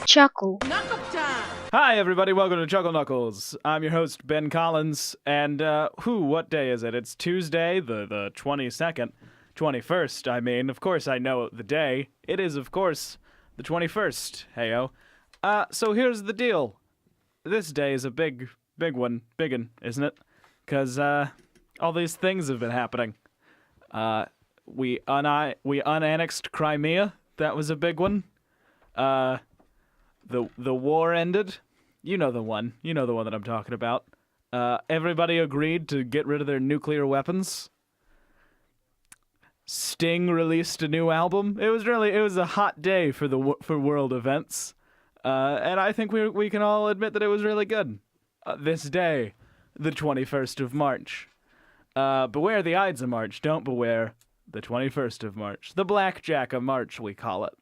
Chuckle. Hi, everybody. Welcome to Chuckle Knuckles. I'm your host, Ben Collins. And, what day is it? It's Tuesday, the 22nd. 21st, I mean. Of course, I know the day. It is, of course, the 21st. Heyo. So here's the deal. This day is a big one, isn't it? Because, all these things have been happening. We unannexed Crimea. That was a big one. The war ended. You know the one. You know the one that I'm talking about. Everybody agreed to get rid of their nuclear weapons. Sting released a new album. It was a hot day for world events. And I think we can all admit that it was really good. This day, the 21st of March. Beware the Ides of March. Don't beware the 21st of March. The Blackjack of March, we call it.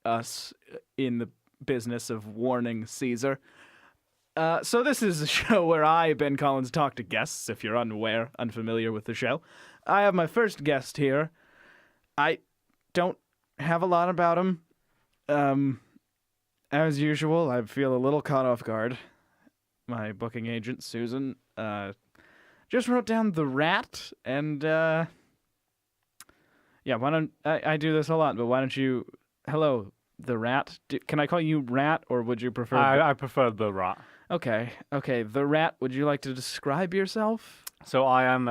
Us in the business of warning Caesar. So this is a show where I, Ben Collins, talk to guests, if you're unfamiliar with the show. I have my first guest here. I don't have a lot about him. As usual, I feel a little caught off guard. My booking agent, Susan, just wrote down The Rat, and, yeah, why don't, I do this a lot, but why don't you, hello, The Rat? Can I call you Rat, or would you prefer... I prefer The Rat. Okay, The Rat, would you like to describe yourself? So I am,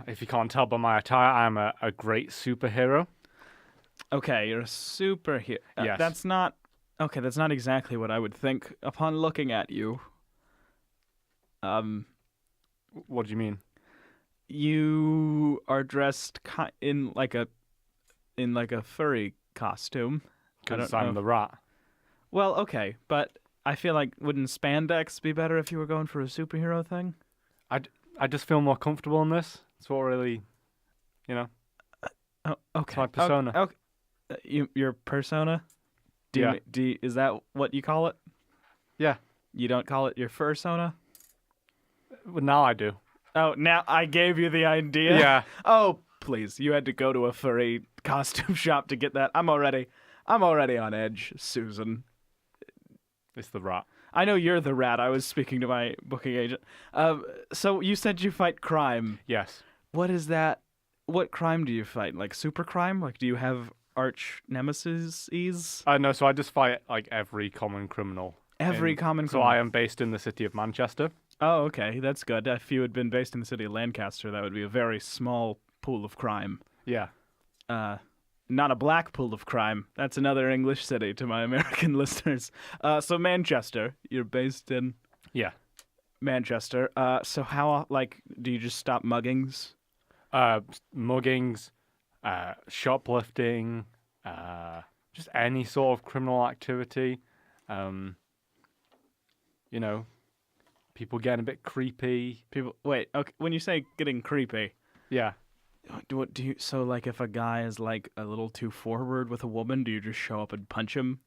if you can't tell by my attire, I am a great superhero. Okay, you're a superhero. Yes. That's not exactly what I would think upon looking at you. What do you mean? You are dressed in like a furry costume. Because I'm the Rat. Well, okay, but I feel like wouldn't spandex be better if you were going for a superhero thing? I just feel more comfortable in this. It's what really, Oh, okay. It's my persona. Okay. Your persona? Is that what you call it? Yeah. You don't call it your fursona? Well, now I do. Oh, now I gave you the idea? Yeah. Oh, please. You had to go to a furry costume shop to get that. I'm already on edge, Susan. It's the Rat. I know you're the Rat. I was speaking to my booking agent. So you said you fight crime. Yes. What is that? What crime do you fight? Like super crime? Like do you have arch nemesis? No, so I just fight like every common criminal. Common criminal. So I am based in the city of Manchester. Oh, okay. That's good. If you had been based in the city of Lancaster, that would be a very small pool of crime. Yeah. Not a black pool of crime. That's another English city to my American listeners. So Manchester, you're based in... Yeah. Manchester. So how, do you just stop muggings? Muggings, shoplifting, just any sort of criminal activity. People getting a bit creepy. Wait, okay, when you say getting creepy... Yeah. So if a guy is a little too forward with a woman, do you just show up and punch him?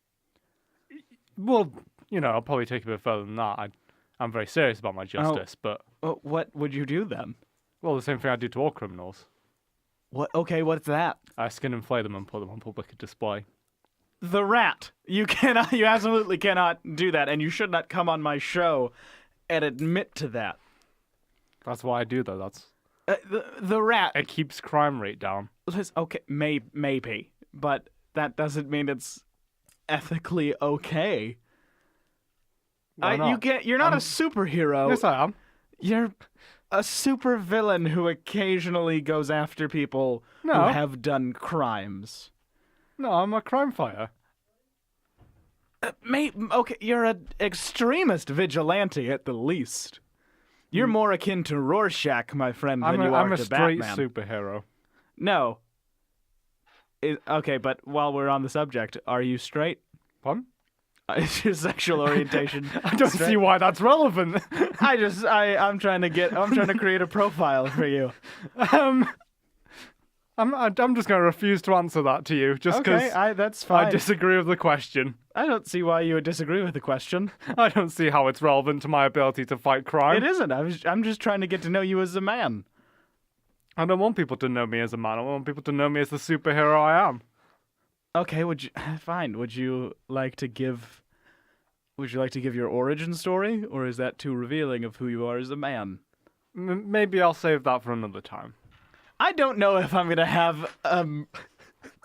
Well, I'll probably take it a bit further than that. I'm very serious about my justice, but... What would you do then? Well, the same thing I do to all criminals. What? Okay, what's that? I skin and flay them and put them on public display. The Rat! You absolutely cannot do that, and you should not come on my show and admit to that. That's what I do, though. That's... The Rat. It keeps crime rate down. Okay, maybe, but that doesn't mean it's ethically okay. Why not? You're not a superhero. Yes, I am. You're a super villain who occasionally goes after people who have done crimes. No, I'm a crime fighter. Okay, you're an extremist vigilante at the least. You're more akin to Rorschach, my friend, than you are to Batman. I'm a straight superhero. No. Okay, but while we're on the subject, are you straight? Pardon? Is your sexual orientation I don't see why that's relevant. I'm trying to create a profile for you. I'm just going to refuse to answer that to you, just because that's fine. I disagree with the question. I don't see why you would disagree with the question. I don't see how it's relevant to my ability to fight crime. It isn't. I'm just trying to get to know you as a man. I don't want people to know me as a man. I want people to know me as the superhero I am. Okay, would you fine? Would you like to give your origin story, or is that too revealing of who you are as a man? Maybe I'll save that for another time. I don't know if I'm gonna have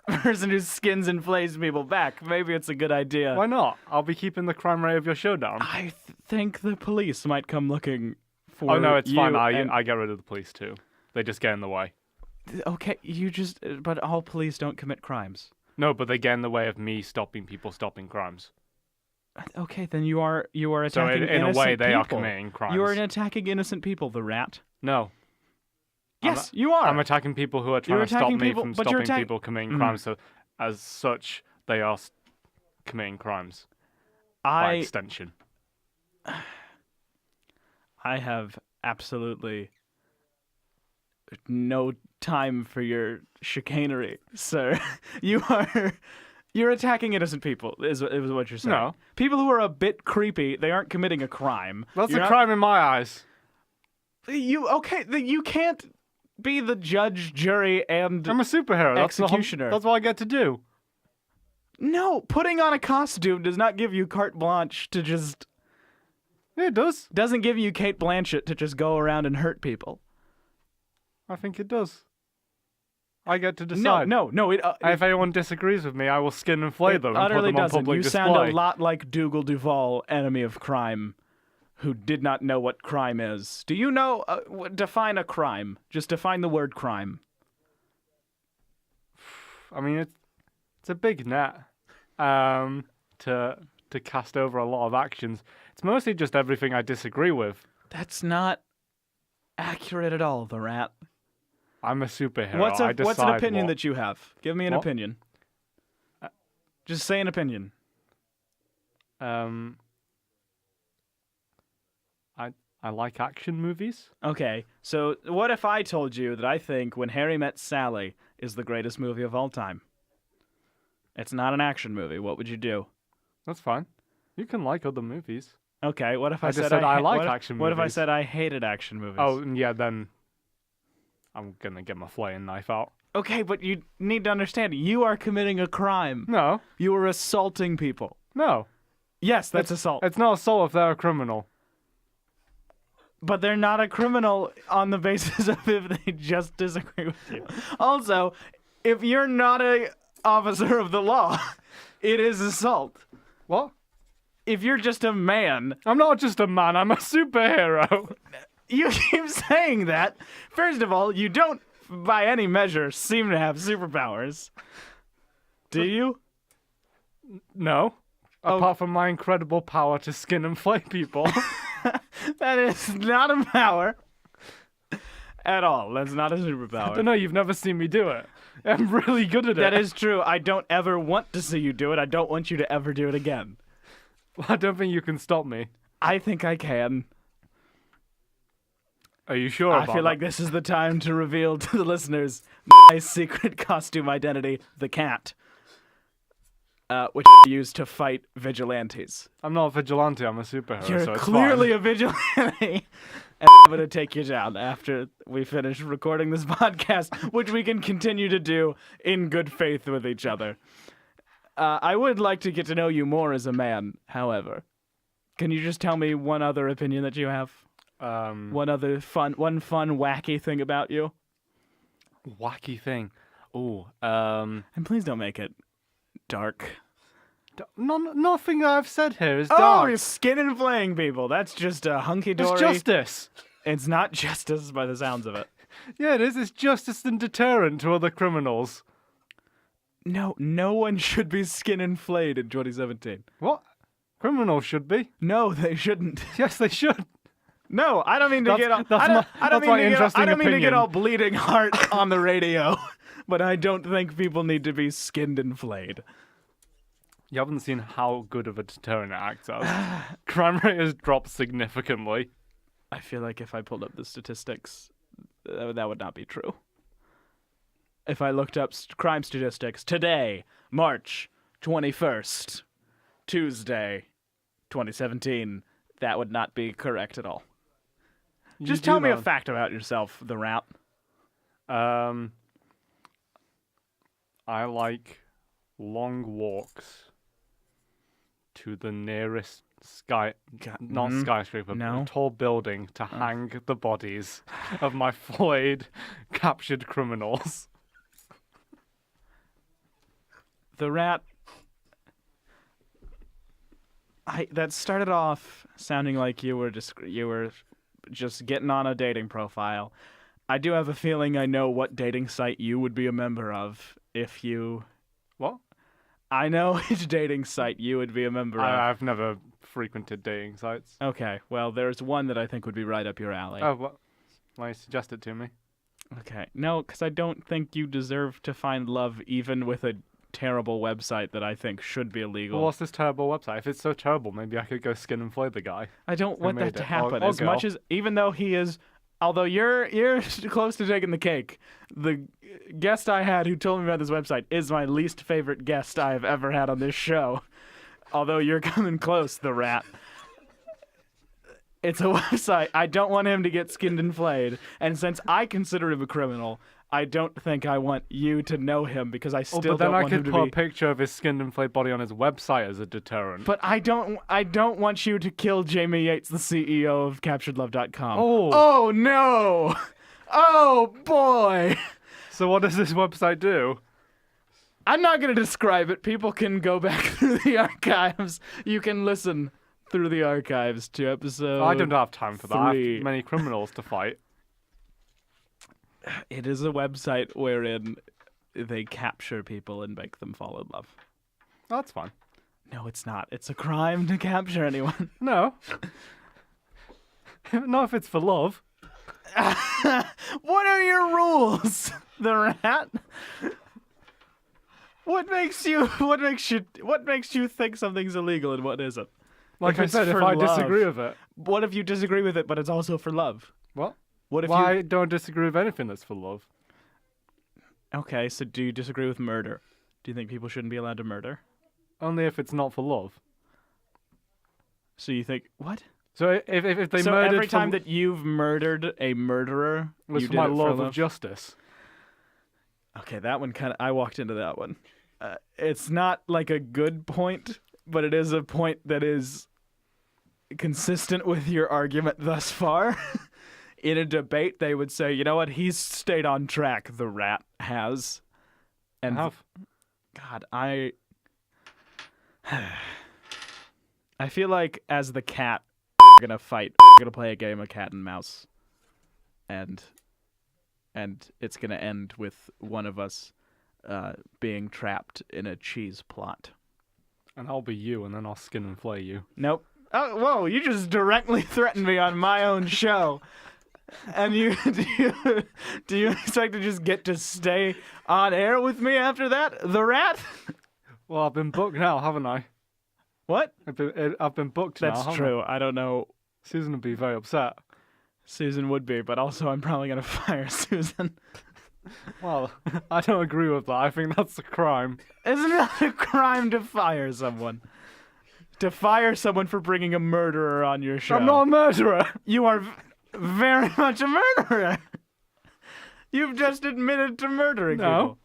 person who skins and flays people back. Maybe it's a good idea. Why not? I'll be keeping the crime rate of your show down. I think the police might come looking for Oh no, it's you fine. and- I get rid of the police too. They just get in the way. Okay, but all police don't commit crimes. No, but they get in the way of me stopping people stopping crimes. Okay, then you are attacking So in a innocent way, they are people. committing crimes. You are attacking innocent people, the rat. No. Yes, you are. I'm attacking people who are trying You're to stop attacking me people- from but you're stopping people committing crimes. So, as such, they are committing crimes by extension. I have absolutely no time for your chicanery, sir. You're attacking innocent people, is what you're saying. No. People who are a bit creepy, they aren't committing a crime. That's You're a not- crime in my eyes. You can't be the judge, jury, and I'm a superhero. executioner. That's what I get to do. No, putting on a costume does not give you carte blanche to just... Yeah, it does. Doesn't give you Kate Blanchett to just go around and hurt people. I think it does. I get to decide. No. If anyone disagrees with me, I will skin and flay them and put utterly them on doesn't. public You display. sound a lot like Dougal Duvall, enemy of crime, who did not know what crime is. Do you know? Define a crime. Just define the word crime. I mean, it's a big net to cast over a lot of actions. It's mostly just everything I disagree with. That's not accurate at all, the rat. I'm a superhero. What's I an decide opinion what- that you have? Give me an What? opinion. Just say an opinion. I like action movies. Okay, so what if I told you that I think When Harry Met Sally is the greatest movie of all time? It's not an action movie. What would you do? That's fine. You can like other movies. Okay, what if I, I just said I like action What if I movies. said I hated action movies? Oh, yeah, then I'm gonna get my flaying knife out. Okay, but you need to understand, you are committing a crime. No, You are assaulting people. no. Yes, that's assault. It's not assault if they're a criminal. But they're not a criminal on the basis of if they just disagree with you. Also, if you're not a officer of the law, it is assault. What? If you're just a man, I'm not just a man, I'm a superhero. you keep saying that. First of all, you don't, by any measure, seem to have superpowers. Do you? No. Apart from my incredible power to skin and flay people. That is not a power at all. That's not a I superpower. don't know, you've never seen me do it. I'm really good at it. That is true. I don't ever want to see you do it. I don't want you to ever do it again. I don't think you can stop me. I think I can. Are you sure I about feel that? like this is the time to reveal to the listeners my secret costume identity, the cat, which I use to fight vigilantes. I'm not a vigilante, I'm a superhero, You're so it's clearly fine. a vigilante. And I'm going to take you down after we finish recording this podcast, which we can continue to do in good faith with each other. I would like to get to know you more as a man, however. Can you just tell me one other opinion that you have? One fun, wacky thing about you? Wacky thing. Ooh, And please don't make it dark. nothing I've said here is Oh, dark. you're skin and flaying people. That's just a hunky-dory. It's justice. It's not justice by the sounds of it. Yeah, it is. It's justice and deterrent to other criminals. No one should be skin and flayed in 2017. What? Criminals should be. No, they shouldn't. Yes, they should. No, I don't mean to That's- get all. that's I don't, my- I don't that's my mean to get. interesting I don't mean to get opinion. all bleeding heart on the radio, but I don't think people need to be skinned and flayed. You haven't seen how good of a deterrent it acts as. Crime rate has dropped significantly. I feel like if I pulled up the statistics, that would not be true. If I looked up crime statistics today, March 21st, Tuesday, 2017, that would not be correct at all. Just tell me a fact about yourself, the rat. I like Mm-hmm. walks to the nearest not mhm. skyscraper, but No. a tall building to hang the bodies of my flayed, captured criminals. The rat. That started off sounding like you were just getting on a dating profile. I do have a feeling I know what dating site you would be a member of if you. What? I know which dating site you would be a member of. I've never frequented dating sites. Okay, well, there's one that I think would be right up your alley. Oh, what? Why you suggest it to me? Okay, no, because I don't think you deserve to find love even with a terrible website that I think should be illegal. Well, what's this terrible website? If it's so terrible, maybe I could go skin and flay the guy. I don't want that made to it. happen. Or As much girl. as, even though he is, although you're close to taking the cake, the guest I had who told me about this website is my least favorite guest I have ever had on this show. Although you're coming close, the rat. It's a website. I don't want him to get skinned and flayed. And since I consider him a criminal, I don't think I want you to know him because I still But then don't I want him could to put be. a picture of his skinned and flayed body on his website as a deterrent. But I don't want you to kill Jamie Yates, the CEO of CapturedLove.com. Oh. Oh no! Oh boy! So what does this website do? I'm not going to describe it. People can go back through the archives. You can listen through the archives to episode. I don't have time for that. I 3. have many criminals to fight. It is a website wherein they capture people and make them fall in love. That's fine. No, it's not. It's a crime to capture anyone. No. Not if it's for love. What are your rules, the rat? What makes you think something's illegal and what isn't? Like If I it's said, if for I love. disagree with it. What if you disagree with it, but it's also for love? What? What if Why don't I disagree with anything that's for love? Okay, so do you disagree with murder? Do you think people shouldn't be allowed to murder? Only if it's not for love. So you think what? So if they So murdered every time for, that you've murdered a murderer, it was you for did my it love for of justice. Okay, that one kind of. I walked into that one. It's not like a good point, but it is a point that is consistent with your argument thus far. In a debate, they would say, you know what, he's stayed on track, the rat has. And Have. God, I feel like as the cat, we're gonna fight. We're gonna play a game of cat and mouse. And it's gonna end with one of us being trapped in a cheese plot. And I'll be you, and then I'll skin and flay you. Nope. Oh, whoa, you just directly threatened me on my own show. And do you expect to just get to stay on air with me after that, the rat? Well, I've been booked now, haven't I? What? I've been booked now. That's haven't true. I don't know. I? Susan would be very upset. Susan would be, but also I'm probably gonna fire Susan. Well, I don't agree with that. I think that's a crime. Isn't it a crime to fire someone? To fire someone for bringing a murderer on your show. I'm not a murderer. You are very much a murderer. You've just admitted to murdering No.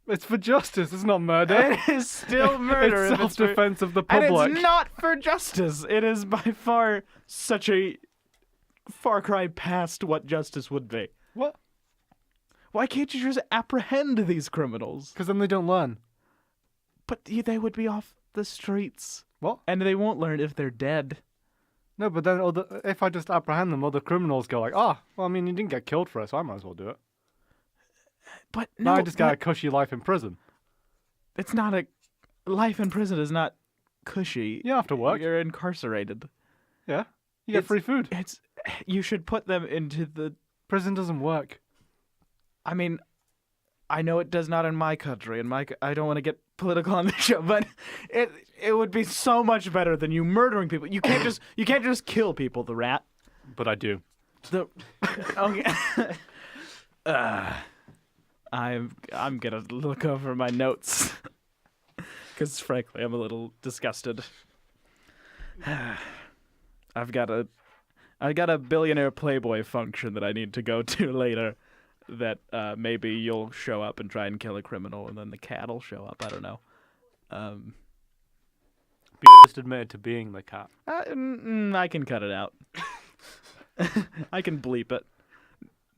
It's for justice. It's not murder. people. It is still murder. It's if it's for- self-defense of the And public. it's not for justice. It is by far such a far cry past what justice would be. What? Why can't you just apprehend these criminals? Because then they don't learn. But they would be off the streets. What? And they won't learn if they're dead. No, but then if I just apprehend them, other criminals go like, well, I mean, you didn't get killed for it, so I might as well do it. But Now no, I just got a cushy life in prison. it's not a... Life in prison is not cushy. You don't have to work. You're incarcerated. Yeah. You get free food. It's... You should put them into the... Prison doesn't work. I mean, I know it does not in my country, and I don't want to get political on the show, but it would be so much better than you murdering people. You can't just kill people, the rat. But I do. The okay. I'm gonna look over my notes because frankly I'm a little disgusted. I got a billionaire Playboy function that I need to go to later. that maybe you'll show up and try and kill a criminal, and then the cat will show up. I don't know. Just admitted to being the cat. I can cut it out. I can bleep it.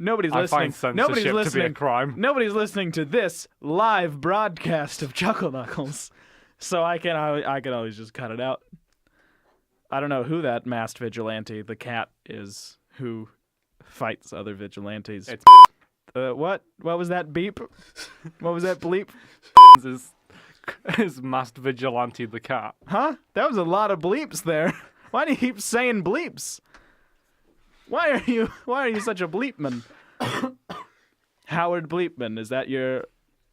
Nobody's I listening. find censorship to be a crime. Nobody's listening to this live broadcast of Chuckle Knuckles, so I can always just cut it out. I don't know who that masked vigilante, the cat, is who fights other vigilantes. It's What? What was that beep? What was that bleep? is masked vigilante the cat. Huh? That was a lot of bleeps there. Why do you keep saying bleeps? Why are you such a bleepman? Howard Bleepman, is that your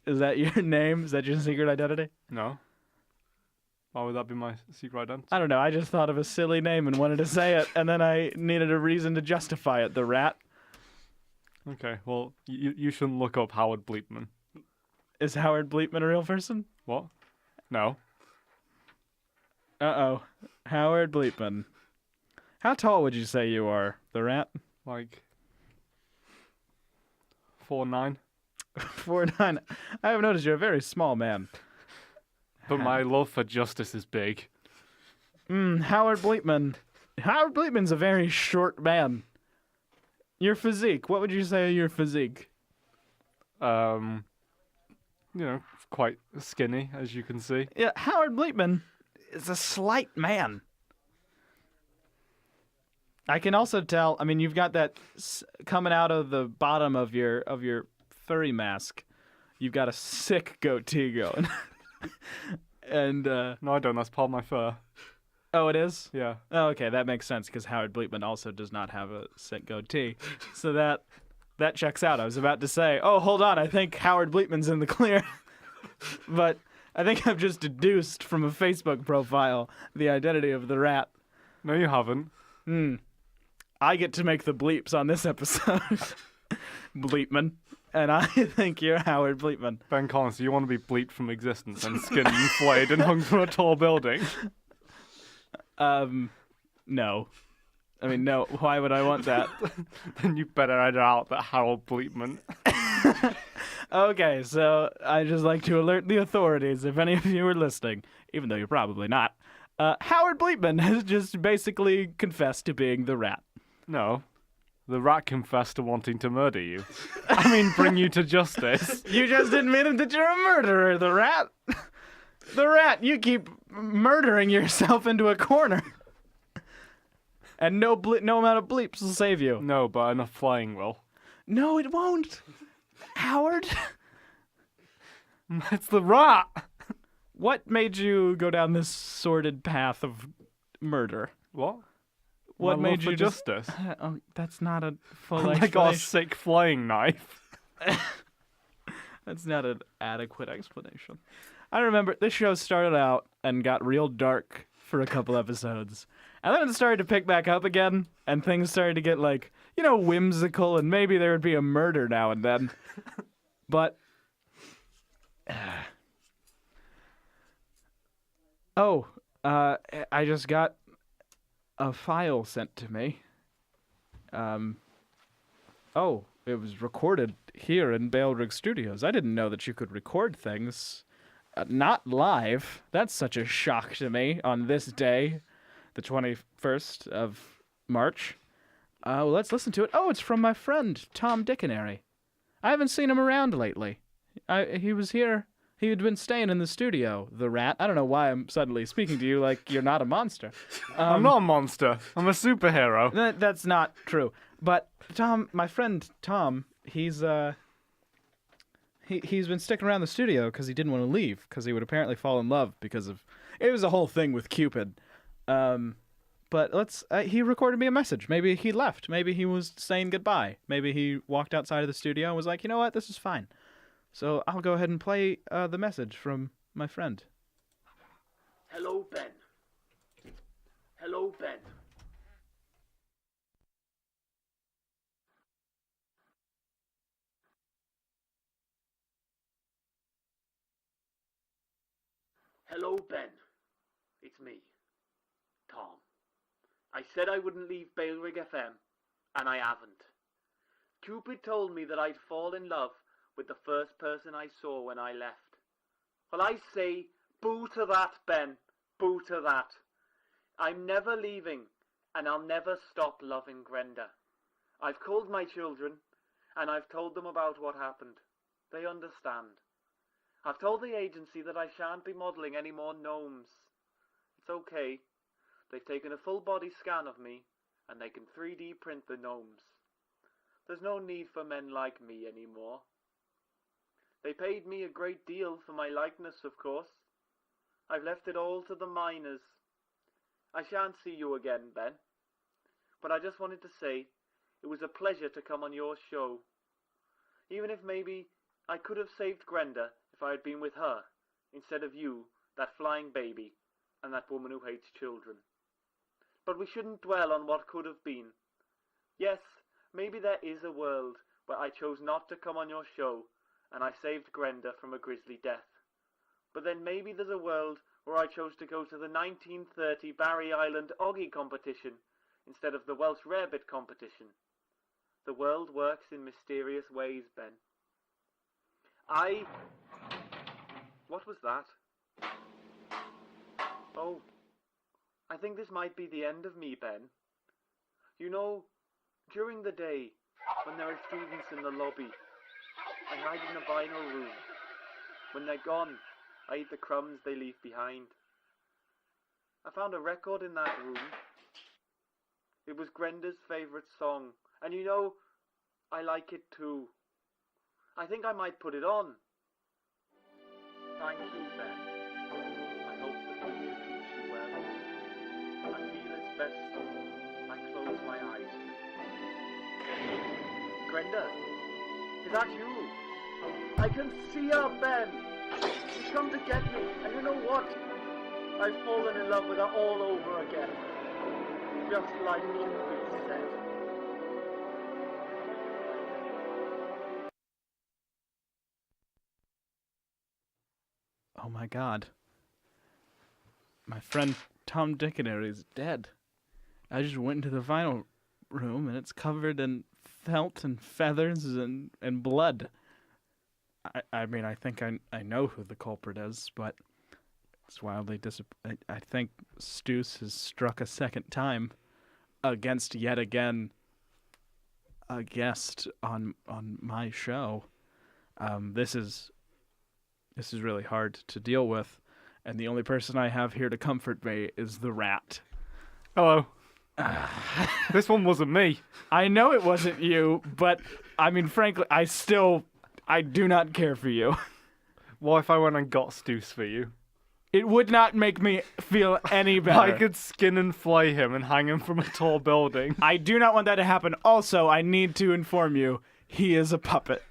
name? Is that your secret identity? No. Why would that be my secret identity? I don't know. I just thought of a silly name and wanted to say it, and then I needed a reason to justify it. The rat. Okay, well, you shouldn't look up Howard Bleepman. Is Howard Bleepman a real person? What? No. Uh-oh. Howard Bleepman. How tall would you say you are, the rat? Like 4'9". 4'9". I have noticed you're a very small man. But my love for justice is big. Howard Bleepman. Howard Bleepman's a very short man. Your physique. What would you say your physique? Quite skinny, as you can see. Yeah, Howard Bleepman is a slight man. I can also tell. I mean, you've got that coming out of the bottom of your furry mask. You've got a sick goatee going. And No, I don't. That's part of my fur. oh, it is? Yeah. Oh, okay, that makes sense because Howard Bleepman also does not have a sick goatee. So that checks out. I was about to say, oh, hold on, I think Howard Bleepman's in the clear. But I think I've just deduced from a Facebook profile the identity of the rat. No, you haven't. I get to make the bleeps on this episode. Bleepman. And I think you're Howard Bleepman. Ben Collins, do you want to be bleeped from existence and skinned and flayed and hung from a tall building? No. I mean, no. Why would I want that? Then you better edit out that Harold Bleepman. Okay, so I just like to alert the authorities if any of you are listening, even though you're probably not. Howard Bleepman has just basically confessed to being the rat. No. The rat confessed to wanting to murder you. I mean, bring you to justice. You just admitted that you're a murderer, the rat. The rat, you keep murdering yourself into a corner. And no amount of bleeps will save you. No, but enough flying will. No, it won't. Howard. It's the rat. What made you go down this sordid path of murder? What? What My made love you for justice? Oh, that's not a full I explanation. got a sick flying knife. That's not an adequate explanation. I remember this show started out and got real dark for a couple episodes. And then it started to pick back up again, and things started to get, like, whimsical, and maybe there would be a murder now and then. But... I just got a file sent to me. It was recorded here in Balerig Studios. I didn't know that you could record things. Not live. That's such a shock to me on this day, the 21st of March. Well, let's listen to it. Oh, it's from my friend, Tom Dickonary. I haven't seen him around lately. He was here. He had been staying in the studio, the rat. I don't know why I'm suddenly speaking to you like you're not a monster. I'm not a monster. I'm a superhero. That's not true. But Tom, my friend Tom, he's been sticking around the studio because he didn't want to leave because he would apparently fall in love because of it was a whole thing with Cupid. But he recorded me a message. Maybe he left. Maybe he was saying goodbye. Maybe he walked outside of the studio and was like, you know what, this is fine. So I'll go ahead and play the message from my friend. Hello, Ben. Hello, Ben. Hello, Ben. It's me, Tom. I said I wouldn't leave Balerig FM, and I haven't. Cupid told me that I'd fall in love with the first person I saw when I left. Well, I say, boo to that, Ben. Boo to that. I'm never leaving, and I'll never stop loving Grenda. I've called my children, and I've told them about what happened. They understand. I've told the agency that I shan't be modelling any more gnomes. It's okay. They've taken a full body scan of me, and they can 3D print the gnomes. There's no need for men like me anymore. They paid me a great deal for my likeness, of course. I've left it all to the miners. I shan't see you again, Ben. But I just wanted to say it was a pleasure to come on your show. Even if maybe I could have saved Grenda if I had been with her, instead of you, that flying baby, and that woman who hates children. But we shouldn't dwell on what could have been. Yes, maybe there is a world where I chose not to come on your show, and I saved Grenda from a grisly death. But then maybe there's a world where I chose to go to the 1930 Barry Island Oggy competition instead of the Welsh Rarebit competition. The world works in mysterious ways, Ben. What was that? Oh, I think this might be the end of me, Ben. You know, during the day, when there are students in the lobby, I hide in a vinyl room. When they're gone, I eat the crumbs they leave behind. I found a record in that room. It was Grenda's favourite song, and you know, I like it too. I think I might put it on. Thank you, Ben. I hope the future treats you well. I feel it's best I close my eyes. Grenda, is that you? I can see her, Ben. She's come to get me, and you know what? I've fallen in love with her all over again. Just like Cupid said. Oh my god. My friend Tom Dictionary is dead. I just went into the vinyl room and it's covered in felt and feathers and blood. I mean, I think I know who the culprit is, but it's wildly I think Stoos has struck a second time against yet again a guest on my show. This is really hard to deal with, and the only person I have here to comfort me is the rat. Hello. This one wasn't me. I know it wasn't you, but I mean, frankly, I do not care for you. What if I went and got Stoos for you? It would not make me feel any better. I could skin and flay him and hang him from a tall building. I do not want that to happen. Also, I need to inform you, he is a puppet.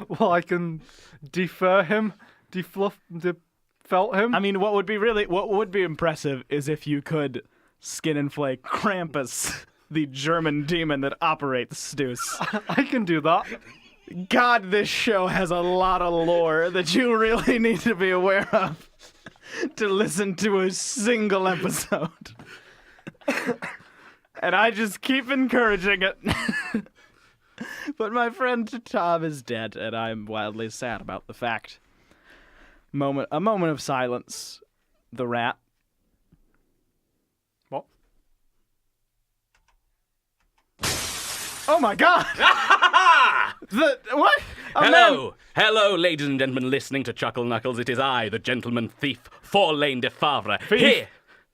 Well, I can defur him, defelt him. I mean, what would be impressive is if you could skin and flay Krampus, the German demon that operates Stoos. I can do that. God, this show has a lot of lore that you really need to be aware of to listen to a single episode. And I just keep encouraging it. But my friend Tom is dead, and I'm wildly sad about the fact. A moment of silence. The rat. What? Oh my god! What? Hello, ladies and gentlemen listening to Chuckle Knuckles. It is I, the gentleman thief, Forlaine DeFavre. Thief? Here!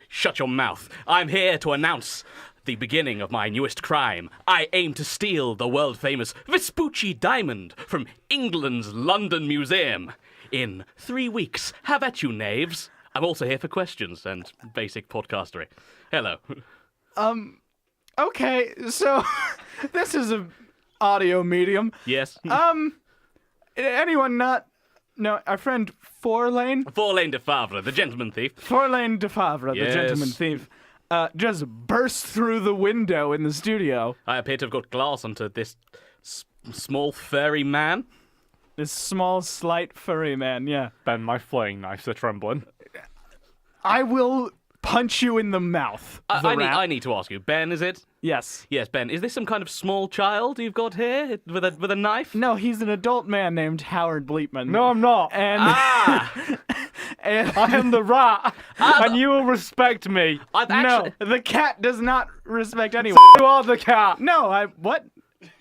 Shut your mouth. I'm here to announce the beginning of my newest crime. I aim to steal the world-famous Vespucci diamond from England's London Museum. In 3 weeks. Have at you, knaves. I'm also here for questions and basic podcastery. Hello. Okay, so this is an audio medium. Yes? Anyone not... No, our friend Forlaine? Forlaine DeFavre, the gentleman thief. Forlaine DeFavre, Yes. the gentleman thief, just burst through the window in the studio. I appear to have got glass onto this small furry man. This small, slight, furry man, yeah. Ben, my flaying knifes are trembling. I will punch you in the mouth. The rat. I need to ask you, Ben, is it? Yes. Yes, Ben. Is this some kind of small child you've got here with a knife? No, he's an adult man named Howard Bleepman. No, I'm not. And, and I am the rat, and you will respect me. no, the cat does not respect anyone. You are the cat. No, what?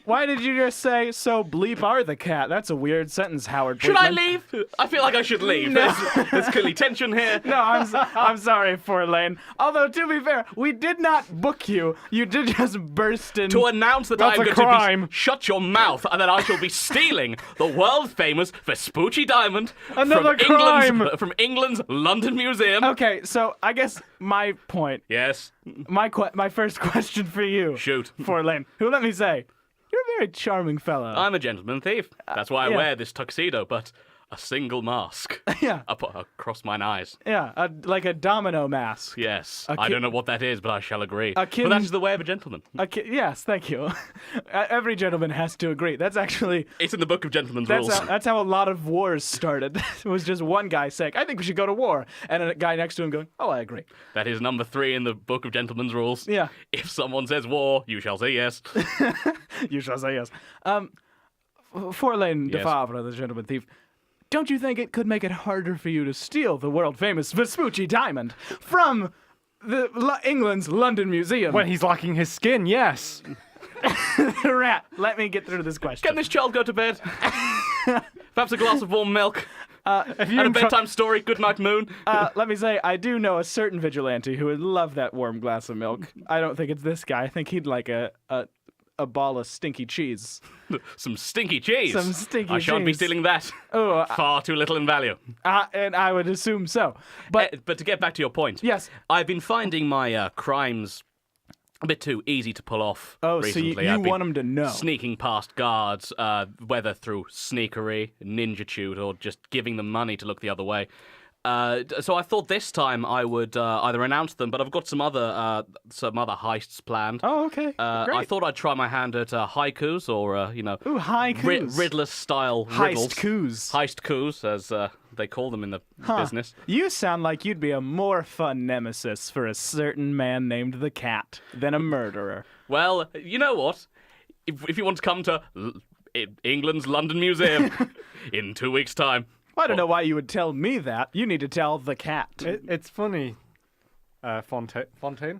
Why did you just say, so bleep are the cat? That's a weird sentence, Howard Bleepman. Should I leave? I feel like I should leave. There's clearly tension here. No, I'm sorry, Forlaine. Although, to be fair, we did not book you. You did just burst in. To announce that That's I'm a going crime. to be shut your mouth and that I shall be stealing the world-famous Vespucci diamond Another from crime. From England's London Museum. Okay, so I guess my point, Yes. my first question for you, Shoot. Forlaine, who let me say, you're a very charming fellow. I'm a gentleman thief. That's why I yeah. wear this tuxedo, but a single mask Yeah, across mine eyes. yeah, like a domino mask. Yes. A I ki- don't know what that is, but I shall agree. Akin- But that is the way of a gentleman. Yes, thank you. Every gentleman has to agree. That's actually It's in the Book of Gentlemen's Rules. that's how a lot of wars started. It was just one guy saying, "I think we should go to war," and a guy next to him going, "Oh, I agree." That is number 3 in the Book of Gentlemen's Rules. Yeah. If someone says war, you shall say yes. You shall say yes. Forlaine Yes. DeFavre, the gentleman thief. Don't you think it could make it harder for you to steal the world-famous Vespucci diamond from England's London Museum? When he's lacking his skin, yes. Rat, let me get through this question. Can this child go to bed? Perhaps a glass of warm milk? If you And a try- bedtime story, Good Night Moon? Let me say, I do know a certain vigilante who would love that warm glass of milk. I don't think it's this guy. I think he'd like a ball of stinky cheese. Some stinky cheese. Some stinky I shan't be cheese. stealing that. Oh, Far too little in value. and I would assume so. But But to get back to your point, yes. I've been finding my crimes a bit too easy to pull off Oh, recently. so you I've been want them to know. sneaking past guards, whether through sneakery, ninjitude, or just giving them money to look the other way. So I thought this time I would either announce them, but I've got some other heists planned. Oh, okay. I Great. thought I'd try my hand at haikus or Ooh, haikus. Riddler-style riddles. Heist coups. Heist coups, as they call them in the business. You sound like you'd be a more fun nemesis for a certain man named the Cat than a murderer. Well, you know what? If you want to come to England's London Museum in 2 weeks' time. I don't know why you would tell me that. You need to tell the Cat. It's funny. Fontaine?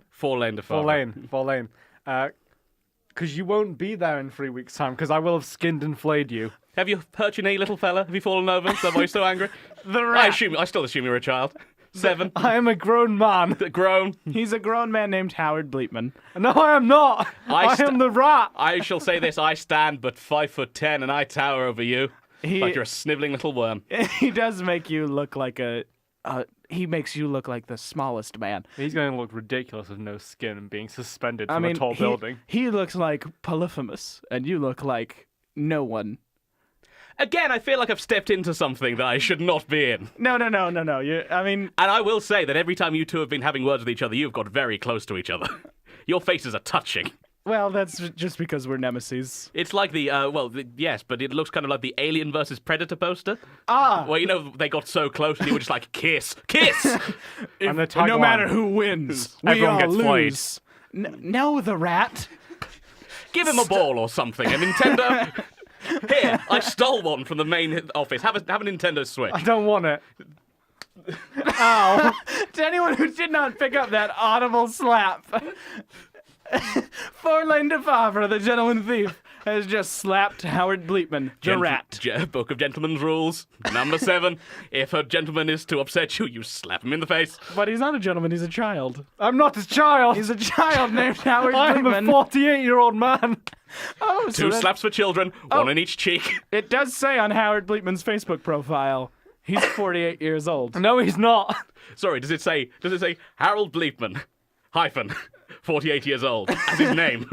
Forlaine DeFavre. Forlaine. Because you won't be there in 3 weeks' time, because I will have skinned and flayed you. Have you hurt your knee, little fella? Have you fallen over? Is that why you're so angry? The rat. I still assume you're a child. 7. I am a grown man. Grown. He's a grown man named Howard Bleepman. No, I am not. I am the rat. I shall say this: I stand but 5'10", and I tower over you He like you're a sniveling little worm. he does make you look like he makes you look like the smallest man. He's going to look ridiculous with no skin and being suspended I from mean, a tall building. he looks like Polyphemus, and you look like no one. Again, I feel like I've stepped into something that I should not be in. No. I mean, And I will say that every time you two have been having words with each other, you've got very close to each other. Your faces are touching. well, that's just because we're nemesis. It's like yes, but it looks kind of like the Alien versus Predator poster. Ah, Well, you know, they got so close and you were just like, kiss, kiss! And the no tagline, matter who wins, we Everyone all gets flayed. lose. No, the rat. Give him a ball or something. A Nintendo... Here, I stole one from the main office. Have a Nintendo Switch. I don't want it. Ow. To anyone who did not pick up that audible slap, Forlaine DeFavre, the gentleman thief, has just slapped Howard Bleepman, the rat. Book of Gentlemen's Rules, number 7. If a gentleman is to upset you, you slap him in the face. But he's not a gentleman, he's a child. I'm not a child. He's a child named Howard I'm a Bleepman. 48-year-old man. Oh, so 2 that- slaps for children, one in each cheek. It does say on Howard Bleepman's Facebook profile, he's 48 years old. No, he's not. Sorry, does it say Harold Bleepman, hyphen, 48 years old as his name.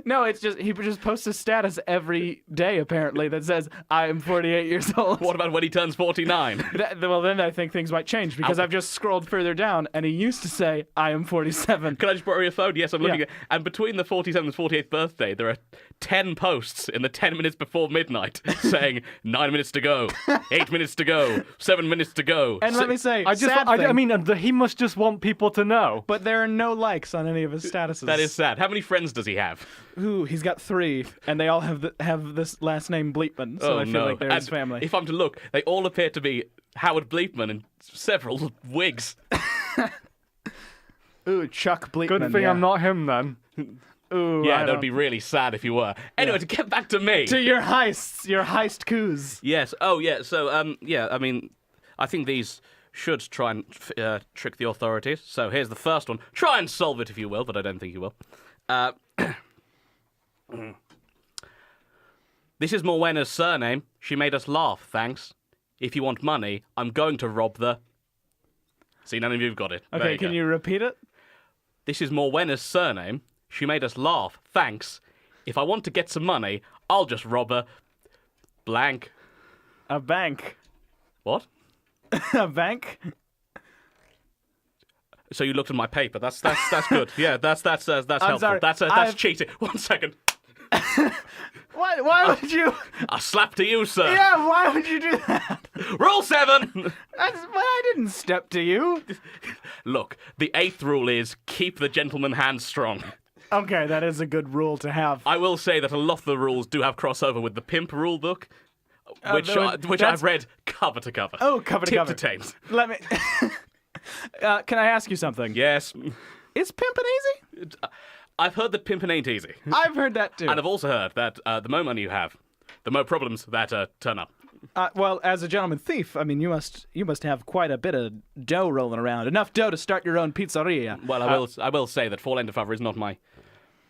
No, it's just he just posts a status every day apparently that says I am 48 years old. What about when he turns 49? Well, then I think things might change because I've just scrolled further down and he used to say I am 47. Can I just borrow your phone? Yes, I'm looking Yeah. at. And between the 47th and 48th birthday, there are 10 posts in the 10 minutes before midnight saying 9 minutes to go, 8 minutes to go, 7 minutes to go. And let me say, I mean, he must just want people to know. but there are no likes on any of his statuses. That is sad. How many friends does he have? Ooh, he's got 3, and they all have this last name Bleepman, so I feel like they're his And family. If I'm to look, they all appear to be Howard Bleepman in several wigs. Ooh, Chuck Bleepman. Good thing yeah. I'm not him then. Ooh, Yeah, I that don't- would be really sad if you were. Anyway, to get back to me. To your heists, your heist coups. Yes. Oh, yeah. So, yeah. I mean, I think these should try and trick the authorities. So here's the first one. Try and solve it if you will, but I don't think you will. This is Morwenna's surname. She made us laugh. Thanks. If you want money, I'm going to rob the. See, none of you've got it. There Okay, you can go. you repeat it? This is Morwenna's surname. She made us laugh. Thanks. If I want to get some money, I'll just rob a blank. A bank. What? A bank? So you looked at my paper. That's good. Yeah, that's helpful. sorry. That's I've- cheating. 1 second. Why would you? A slap to you, sir. Yeah, why would you do that? Rule 7. I didn't step to you. Look, the 8th rule is keep the gentleman hand strong. Okay, that is a good rule to have. I will say that a lot of the rules do have crossover with the pimp rule book, which that's- I've read cover to cover. Oh, cover to Tip cover. to taint. Let me. Can I ask you something? Yes. Is pimping easy? I've heard that pimping ain't easy. I've heard that too. And I've also heard that the more money you have, the more problems that turn up. Well, as a gentleman thief, I mean, you must have quite a bit of dough rolling around. Enough dough to start your own pizzeria. Well, I will say that Forlaine DeFavre is not my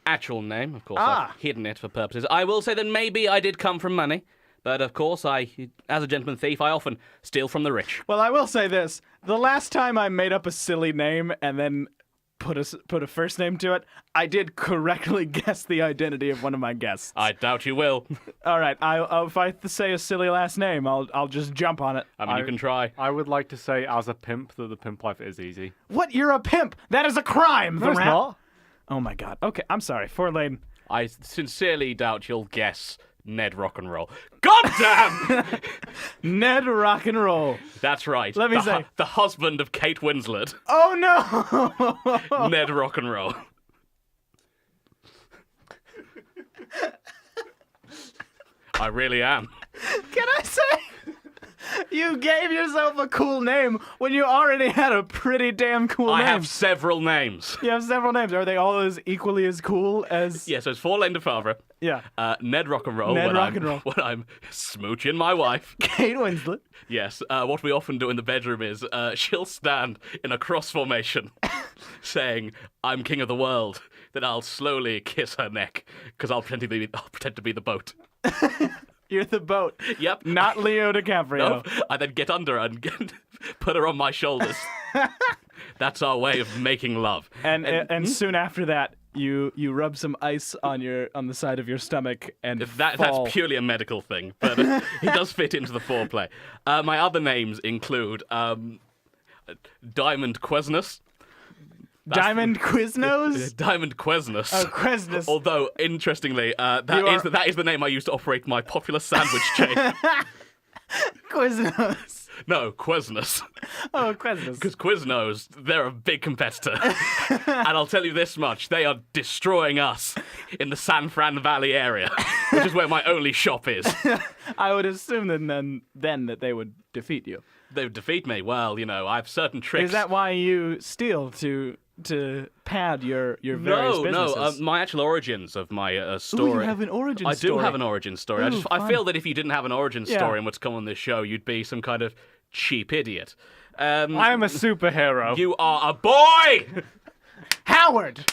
actual name. Of course, Ah. I've hidden it for purposes. I will say that maybe I did come from money, but of course, as a gentleman thief, I often steal from the rich. Well, I will say this: the last time I made up a silly name and then put a first name to it, I did correctly guess the identity of one of my guests. I doubt you will. All right, if I say a silly last name, I'll just jump on it. I mean, you can try. I would like to say, as a pimp, that the pimp life is easy. What? You're a pimp? That is a crime. No, it's not. Oh my God. Okay, I'm sorry, Forlaine. I sincerely doubt you'll guess Ned Rocknroll. God damn! Ned Rocknroll. That's right. Let me say- the husband of Kate Winslet, Oh no! Ned Rocknroll. I really am. Can I say? You gave yourself a cool name when you already had a pretty damn cool I name. have several names. You have several names. Are they all as equally as cool as? Yeah, so it's Forlaine DeFavre, Yeah. Ned Rocknroll. Ned when Rocknroll. when I'm smooching my wife. Kate Winslet. Yes, what we often do in the bedroom is she'll stand in a cross formation saying, I'm king of the world. Then I'll slowly kiss her neck because I'll pretend to be the boat. You're the boat. Yep. Not Leo DiCaprio. No, I then get under her and put her on my shoulders. That's our way of making love. And soon after that, you rub some ice on the side of your stomach and fall. That's purely a medical thing, but it does fit into the foreplay. My other names include Diamond Quesnus. Diamond Quiznos? Diamond Quesnus. Oh, Quiznos. Although, interestingly, that is the name I used to operate my popular sandwich chain. Quiznos. No, Quesnus. Oh, Quiznos. Because Quiznos, they're a big competitor. And I'll tell you this much, they are destroying us in the San Fran Valley area, which is where my only shop is. I would assume then that they would defeat you. They would defeat me. Well, I have certain tricks. Is that why you steal to pad your various No, businesses? my actual origins of my story. Ooh, you have an origin I story. do have an origin story. Ooh, I fun. feel that if you didn't have an origin Yeah. story and were to come on this show, you'd be some kind of cheap idiot. I am a superhero. You are a boy! Howard!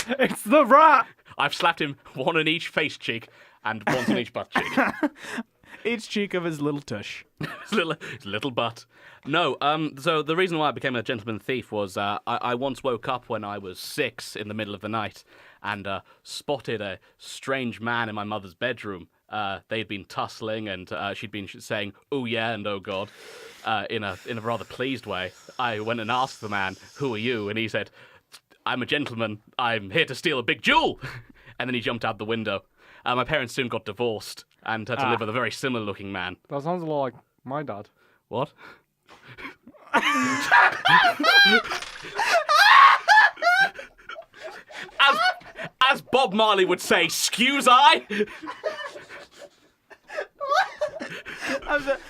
It's the rat! I've slapped him one on each face cheek and once on each butt cheek. Each cheek of his little tush. his little butt. No, so the reason why I became a gentleman thief was I once woke up when I was 6 in the middle of the night and spotted a strange man in my mother's bedroom. They'd been tussling and she'd been saying, "Oh yeah," and "Oh God," in a rather pleased way. I went and asked the man, "Who are you?" And he said, "I'm a gentleman. I'm here to steal a big jewel." And then he jumped out the window. My parents soon got divorced and had to live with a very similar-looking man. That sounds a lot like my dad. What? As Bob Marley would say, "'Scuse I."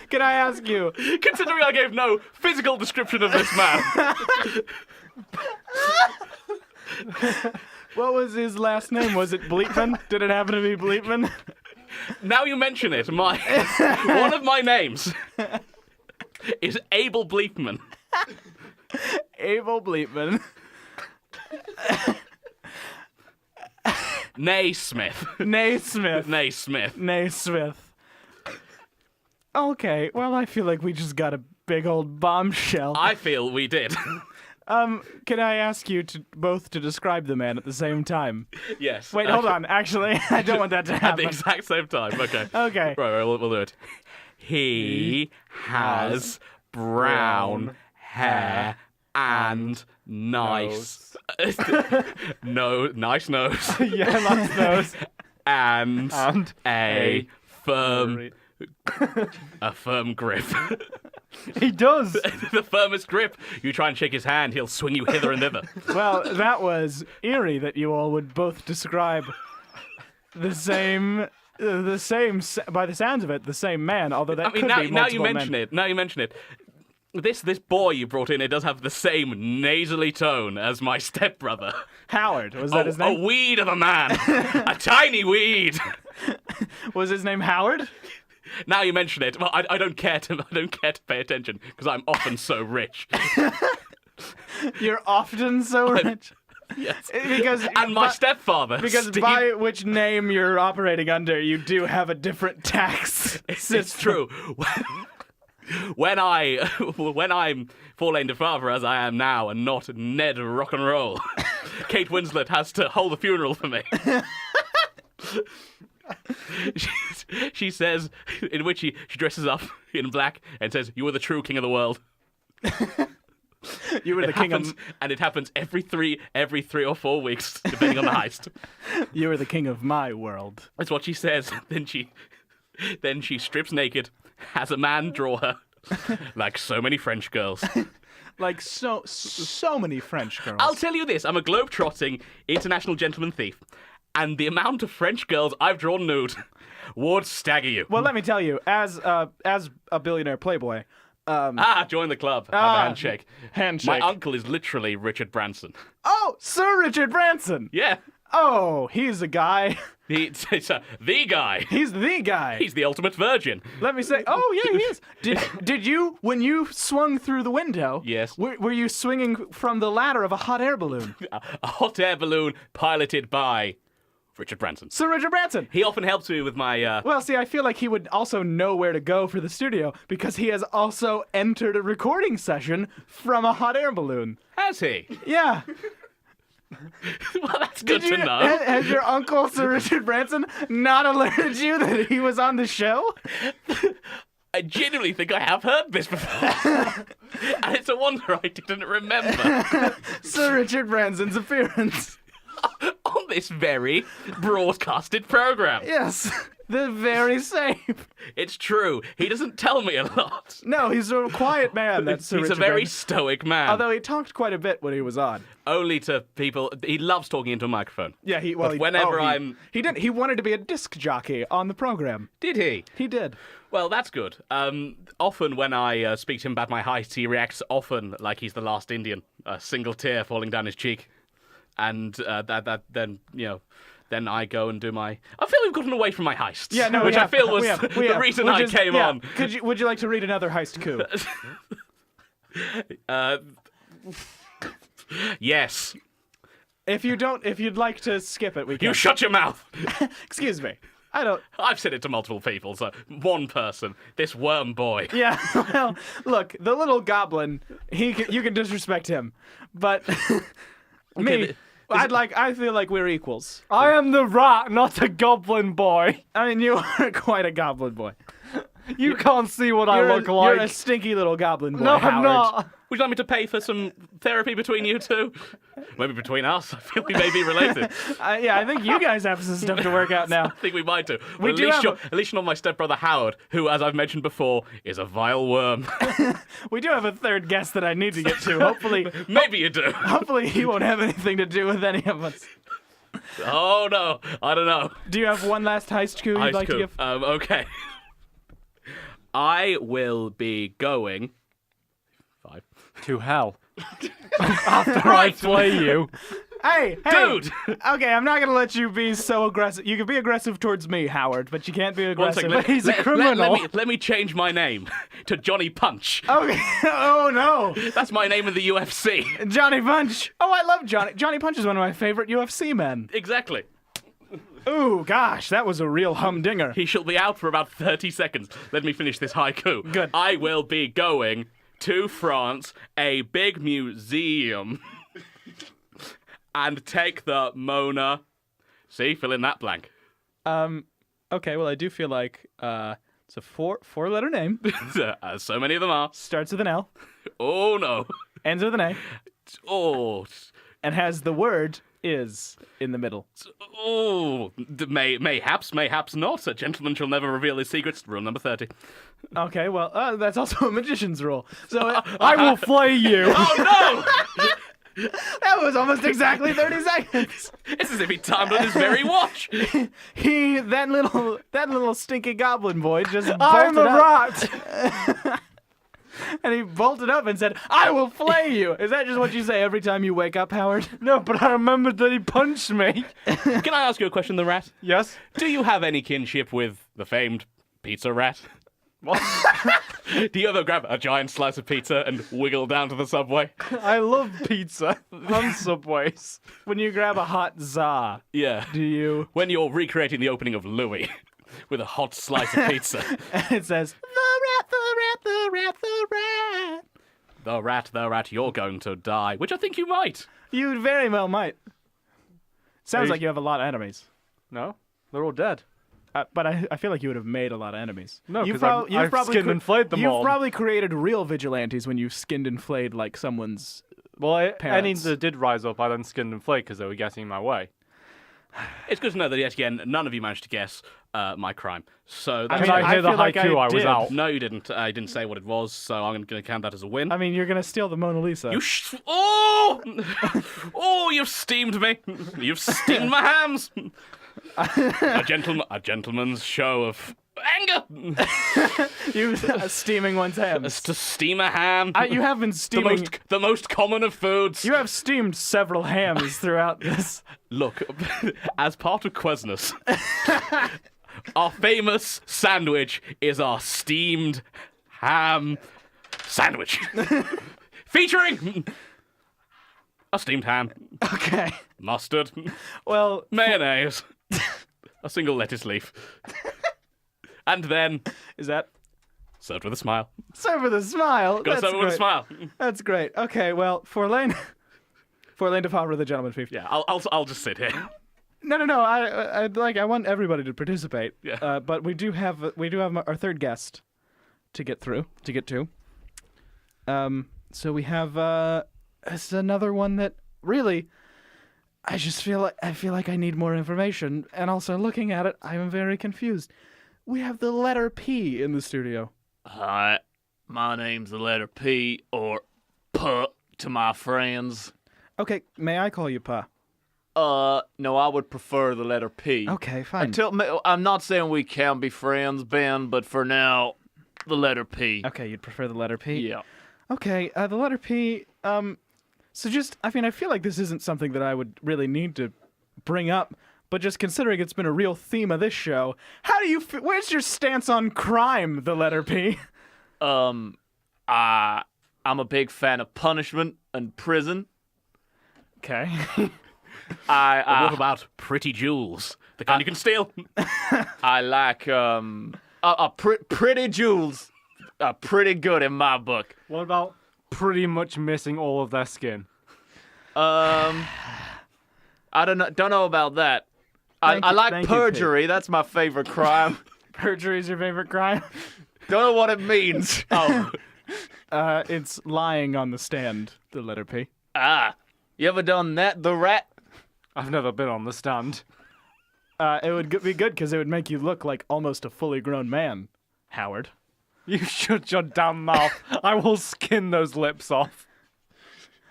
Can I ask you? Considering I gave no physical description of this man. What was his last name? Was it Bleepman? Did it happen to be Bleepman? Now you mention it, one of my names is Abel Bleepman. Abel Bleepman. Naismith. Naismith. Naismith. Naismith. Okay, well, I feel like we just got a big old bombshell. I feel we did. Can I ask you both to describe the man at the same time? Yes. Wait, hold on. Actually, I don't want that to At happen. the exact same time. Okay. Okay. Right, we'll do it. He has brown hair and nice nice nose. Yeah, nice nose. And a firm grip. He does. The firmest grip. You try and shake his hand, he'll swing you hither and thither. Well, that was eerie that you all would both describe the same, by the sounds of it, the same man, although that could be multiple now you mention it. This boy you brought in, it does have the same nasally tone as my stepbrother. Howard, was that his name? A weed of a man. A tiny weed. Was his name Howard? Now you mention it. Well, I don't care to pay attention because I'm often so rich. You're often so rich. Yes. And my stepfather. Because Steve, by which name you're operating under, you do have a different tax system. it's true. When I'm Forlaine DeFavre as I am now and not Ned Rocknroll, Kate Winslet has to hold the funeral for me. She says, in which she dresses up in black and says, "You are the true king of the world." You were the king of... And it happens every 3 or 4 weeks, depending on the heist. You were the king of my world. That's what she says. Then she strips naked, has a man draw her, like so many French girls. Like so many French girls. I'll tell you this, I'm a globe-trotting international gentleman thief, and the amount of French girls I've drawn nude would stagger you. Well, let me tell you, as a billionaire playboy... join the club. Have a handshake. Handshake. My uncle is literally Richard Branson. Oh, Sir Richard Branson! Yeah. Oh, he's a guy. It's the guy. He's the guy. He's the ultimate virgin. Let me say, oh yeah, he is. Did you, when you swung through the window? Yes. Were you swinging from the ladder of a hot air balloon? A hot air balloon piloted by Richard Branson. Sir Richard Branson. He often helps me with my... Well, see, I feel like he would also know where to go for the studio because he has also entered a recording session from a hot air balloon. Has he? Yeah. Well, that's good to know. Has your uncle, Sir Richard Branson, not alerted you that he was on the show? I genuinely think I have heard this before. And it's a wonder I didn't remember. Sir Richard Branson's appearance. On this very broadcasted program. Yes, the very same. It's true. He doesn't tell me a lot. No, he's a quiet man. That's Sir He's Richard a very Branson. stoic man. Although he talked quite a bit when he was on. Only to people. He loves talking into a microphone. Yeah, he wanted to be a disc jockey on the program. Did he? He did. Well, that's good. Often when I speak to him about my heists, he reacts often like he's the last Indian, a single tear falling down his cheek. And then I go and do my... I feel we've gotten away from my heists. Yeah, no, which we I have. feel was We have. the reason I came on. Would you like to read another heist coup? Yes. If you'd like to skip it, we can. You shut your mouth. Excuse me. I don't. I've said it to multiple people, so one person, this worm boy. Yeah. Well, look, the little goblin. You can disrespect him, but me. I feel like we're equals. I am the rat, not a goblin boy. I mean, you are quite a goblin boy. You can't see what I look like. You're a stinky little goblin boy. No, I'm Howard. not. Would you like me to pay for some therapy between you two? Maybe between us. I feel we may be related. Yeah, I think you guys have some stuff to work out now. I think we might do. We But do have at least you're not my stepbrother Howard, who, as I've mentioned before, is a vile worm. We do have a third guest that I need to get to. Maybe you do. Hopefully he won't have anything to do with any of us. Oh no, I don't know. Do you have one last heist coup you'd like to give? Okay. I will be going. 5. To hell. After I flay you. Hey, Dude! Okay, I'm not gonna let you be so aggressive. You can be aggressive towards me, Howard, but you can't be One aggressive. second. He's a criminal. Let me change my name to Johnny Punch. Okay. Oh no, That's my name in the UFC. Johnny Punch. Oh, I love Johnny. Johnny Punch is one of my favorite UFC men. Exactly. Ooh, gosh, that was a real humdinger. He shall be out for about 30 seconds. Let me finish this haiku. Good. I will be going to France, a big museum, and take the Mona. See, fill in that blank. Okay, well, I do feel like it's a four-letter name. As so many of them are. Starts with an L, Oh no. ends with an A, Oh. and has the word is in the middle. Oh. Mayhaps not. A gentleman shall never reveal his secrets. Rule number 30. Okay, well, that's also a magician's rule. So I will flay you. Oh that was almost exactly 30 seconds. no! It's as if he timed on his very watch. That little stinky goblin boy just I'm bolted a up. rat. And he bolted up and said, "I will flay you." Is that just what you say every time you wake up, Howard? No, but I remembered that he punched me. Can I ask you a question, the rat? Yes. Do you have any kinship with the famed pizza rat? What? Do you ever grab a giant slice of pizza and wiggle down to the subway? I love pizza on Subways. When you grab a hot za, Yeah. do you? When you're recreating the opening of Louis with a hot slice of pizza. It says, "The rat, the rat, the rat, the rat." The rat, you're going to die. Which I think you might. You very well might. Sounds you- like you have a lot of enemies. No, they're all dead. But I feel like you would have made a lot of enemies. No, You've 'cause I've skinned and flayed them You've all. probably created real vigilantes when you skinned and flayed like someone's. Well, any Parents. that did rise up, I then skinned and flayed because they were getting in my way. It's good to know that, yet again, none of you managed to guess my crime. So I that's mean, I hear the feel like haiku, I was did. out. No, you didn't. I didn't say what it was, so I'm going to count that as a win. I mean, you're gonna steal the Mona Lisa. Oh! Oh, you've steamed me. You've steamed my hams. A gentleman's show of anger. You steaming one's hams. It's to steam a ham. You have been the steaming. the most common of foods. You have steamed several hams throughout this. Look, as part of Quesness, our famous sandwich is our steamed ham sandwich. Featuring a steamed ham, Okay. mustard, Well, mayonnaise, a single lettuce leaf, and then is that served with a smile. serve with a smile? Gotta serve it with a smile. That's great. Okay, well, Forlaine DeFavre, the gentleman thief. Yeah, I'll just sit here. No. I want everybody to participate. Yeah. But we do have our third guest to get to. So we have it's another one that really I feel like I need more information, and also looking at it, I am very confused. We have the letter P in the studio. Hi, my name's the letter P, or P to my friends. Okay, may I call you Pa? No, I would prefer the letter P. Okay, fine. I'm not saying we can be friends, Ben, but for now, the letter P. Okay, you'd prefer the letter P? Yeah. Okay, the letter P, so I feel like this isn't something that I would really need to bring up, but just considering it's been a real theme of this show, how do you, where's your stance on crime, the letter P? I'm a big fan of punishment and prison. Okay. What about pretty jewels? The kind you can steal? I like pretty jewels are pretty good in my book. What about pretty much missing all of their skin? I don't know about that. I like thank you, perjury. That's my favorite crime. Perjury's your favorite crime? Don't know what it means. Oh, It's lying on the stand, the letter P. You ever done that, the rat? I've never been on the stand. It would be good because it would make you look like almost a fully grown man, Howard. You shut your damn mouth. I will skin those lips off.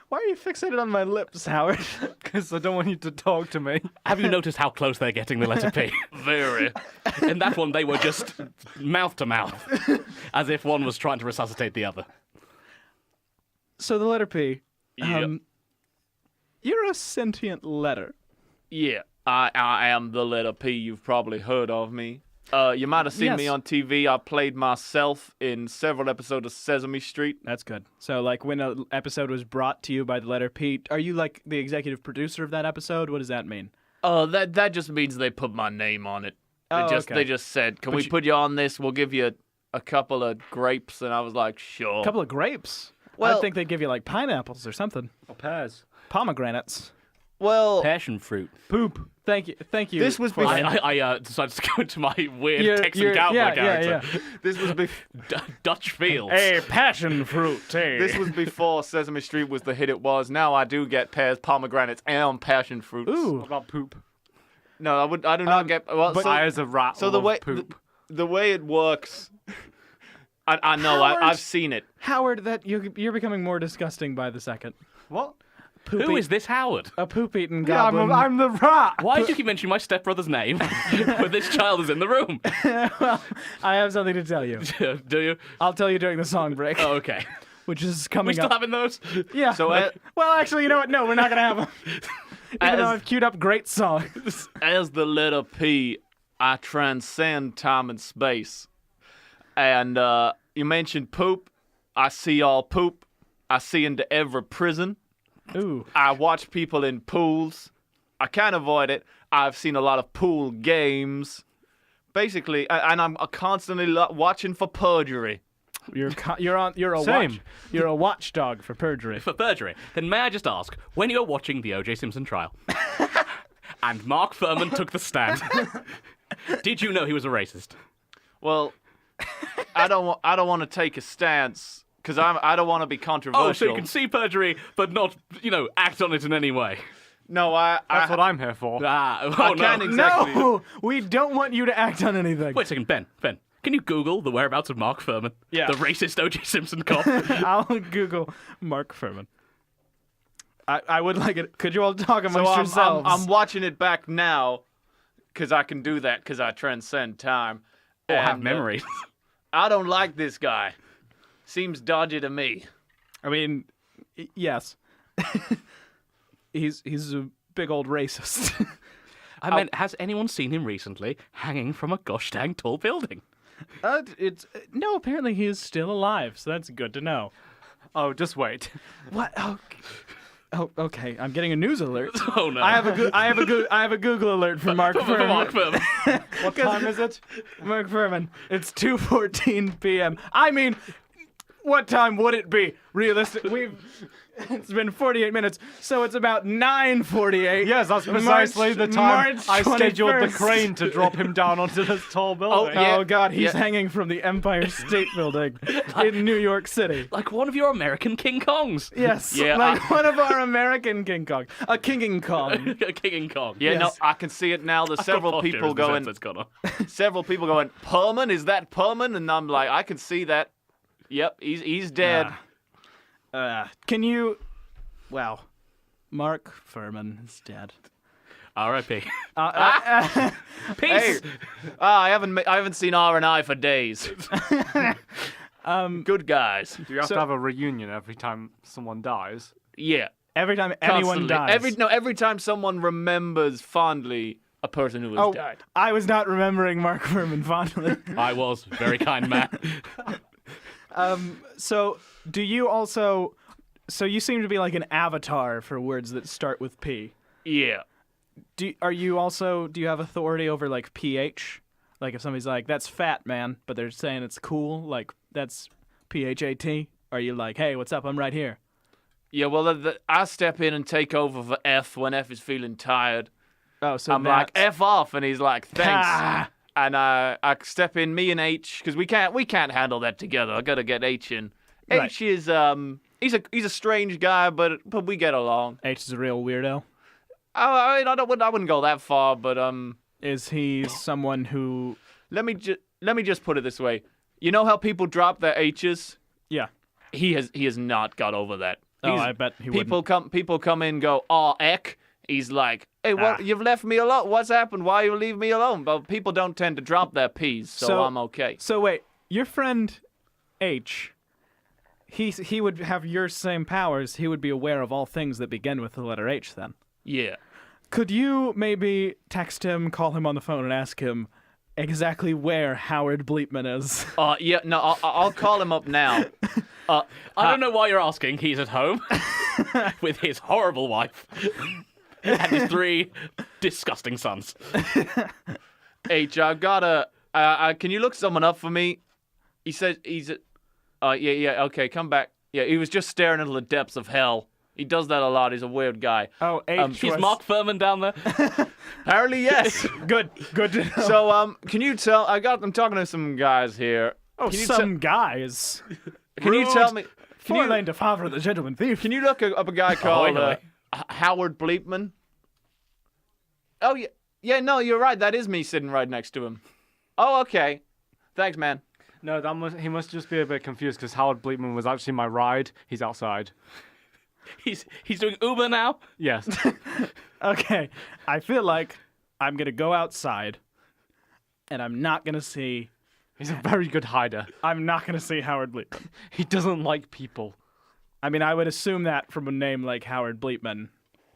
Why are you fixated on my lips, Howard? Because I don't want you to talk to me. have you noticed how close they're getting the letter P? Very. In that one, they were just mouth to mouth, as if one was trying to resuscitate the other. So the letter P. Yep. You're a sentient letter. Yeah, I am the letter P. You've probably heard of me. You might have seen me Yes. on TV. I played myself in several episodes of Sesame Street. That's good. So, like, when an episode was brought to you by the letter P, are you, like, the executive producer of that episode? What does that mean? That just means they put my name on it. They just said, "Can we put you on this? We'll give you a couple of grapes." And I was like, "Sure." A couple of grapes. Well- I think they'd give you, like, pineapples or something. Or pears. Pomegranates. Well, Passion fruit. Poop. Thank you. This was before. I decided to go into my weird You're- Texan you're- cowboy yeah, character. yeah. This was Dutch fields. passion fruit, This was before Sesame Street was the hit it was. Now I do get pears, pomegranates, and passion fruits. Ooh. What about poop? No, I do not get. Well, But so, I, as a rat, so the love way poop. the way it works, I know. Howard. I've seen it. Howard, that you're becoming more disgusting by the second. What? Who is this Howard? A poop-eating Yeah, goblin. I'm the rat. Why do you keep mentioning my stepbrother's name when this child is in the room? Well, I have something to tell you. Do you? I'll tell you during the song break, Oh, okay. which is We coming still up. having those? Yeah. So, well, actually, you know what? No, we're not gonna have them. Even though As- I've queued up great songs. As the letter P, I transcend time and space. And you mentioned poop. I see all poop. I see into every prison. Ooh. I watch people in pools. I can't avoid it. I've seen a lot of pool games. Basically, and I'm constantly watching for perjury. You're a Same. you're a watchdog for perjury. For perjury. Then may I just ask, when you're watching the O.J. Simpson trial, and Mark Furman took the stand, did you know he was a racist? Well, I don't want to take a stance because I don't want to be controversial. Oh, so you can see perjury, but not, act on it in any way. No, That's what I'm here for. Oh, I no. can't exactly. No, we don't want you to act on anything. Wait a second, Ben. Can you Google the whereabouts of Mark Furman? Yeah. The racist O.J. Simpson cop? I'll Google Mark Furman. I would like it. Could you all talk amongst So yourselves? I'm watching it back now because I can do that because I transcend time. Or have And, memories? I don't like this guy. Seems dodgy to me. I mean, yes. he's a big old racist. I meant, has anyone seen him recently hanging from a gosh dang tall building? No, apparently he is still alive, so that's good to know. Oh, just wait. What? Oh, okay. I'm getting a news alert. Oh no. I have a Google alert for Mark Furman. Mark Furman. What time is it? Mark Furman. It's 2:14 p.m. I mean, what time would it be? Realistic. It's been 48 minutes, so it's about 9:48. Yes, that's precisely the time March I scheduled the 21st. crane to drop him down onto this tall building. yeah. Oh God, he's Yeah. hanging from the Empire State Building in New York City. Like one of your American King Kongs. Yes, Yeah, like one of our American King Kong, a King Kong. King Kong. Yeah, Yes. no, I can see it now. There's several people going. Several people going. Pullman, is that Pullman? And I'm like, I can see that. Yep, he's dead. Can you? Wow, Mark Furman is dead. R.I.P. Hey, Peace. I haven't seen R&I for days. Good guys. Do you have to have a reunion every time someone dies? Yeah. Every time anyone Constantly. dies. Every time someone remembers fondly a person who has died. I was not remembering Mark Furman fondly. I was. Very kind man. So, do you also? So you seem to be like an avatar for words that start with P. Yeah. Do you have authority over like pH? Like if somebody's like, that's fat, man, but they're saying it's cool, like that's PHAT? Are you like, hey, what's up? I'm right here. Yeah, well, I step in and take over for F when F is feeling tired. Oh, so I'm like, F off, and he's like, thanks. And I step in, me and H, because we can't handle that together. I gotta get H in. Right. H is he's a strange guy, but we get along. H is a real weirdo. I wouldn't go that far, but Is he someone who? let me just put it this way. You know how people drop their H's? Yeah. He has not got over that. I bet he people wouldn't. people come in and go, "Oh, eck." He's like, "Hey, what? You've left me alone. What's happened? Why you leave me alone?" But people don't tend to drop their P's, so I'm okay. So wait, your friend H, he would have your same powers. He would be aware of all things that begin with the letter H. Then Yeah. could you maybe text him, call him on the phone, and ask him exactly where Howard Bleepman is? Yeah. No, I'll call him up now. I don't know why you're asking. He's at home with his horrible wife and his 3 disgusting sons. H, I've gotta. Can you look someone up for me? He says he's. Yeah. Okay, come back. Yeah, he was just staring into the depths of hell. He does that a lot. He's a weird guy. Oh, H. Is Mark Furman down there? Apparently, yes. Good to know. So, can you tell? I'm talking to some guys here. Oh, Can you some guys. Can you tell me? Forlaine DeFavre, the gentleman thief. Can you look up a guy called oi. Howard Bleepman? Oh yeah, yeah. No, you're right. That is me sitting right next to him. Oh, okay. Thanks, man. No, he must just be a bit confused because Howard Bleepman was actually my ride. He's outside. He's doing Uber now? Yes. Okay, I feel like I'm gonna go outside, and I'm not gonna see. He's a very good hider. I'm not gonna see Howard Bleepman. He doesn't like people. I mean, I would assume that from a name like Howard Bleepman.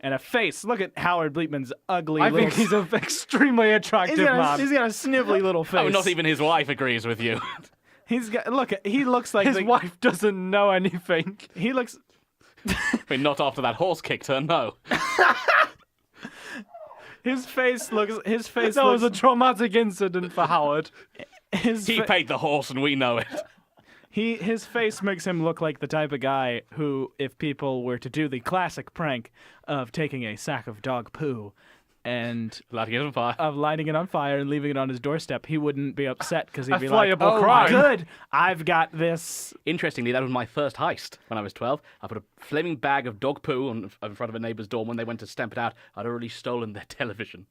And a face. Look at Howard Bleepman's ugly I little... think he's an extremely attractive man. He's got a snivelly little face. Oh, not even his wife agrees with you. He's got... Look, he looks like... His wife doesn't know anything. He looks... I mean, not after that horse kicked her, no. His face looks... That was a traumatic incident for Howard. He paid the horse and we know it. His face makes him look like the type of guy who, if people were to do the classic prank of taking a sack of dog poo and Lighting it on fire. lighting it on fire and leaving it on his doorstep, he wouldn't be upset because he'd A be like, flyable "Oh, crime." good, I've got this." Interestingly, that was my first heist when I was 12. I put a flaming bag of dog poo in front of a neighbour's door. When they went to stamp it out, I'd already stolen their television.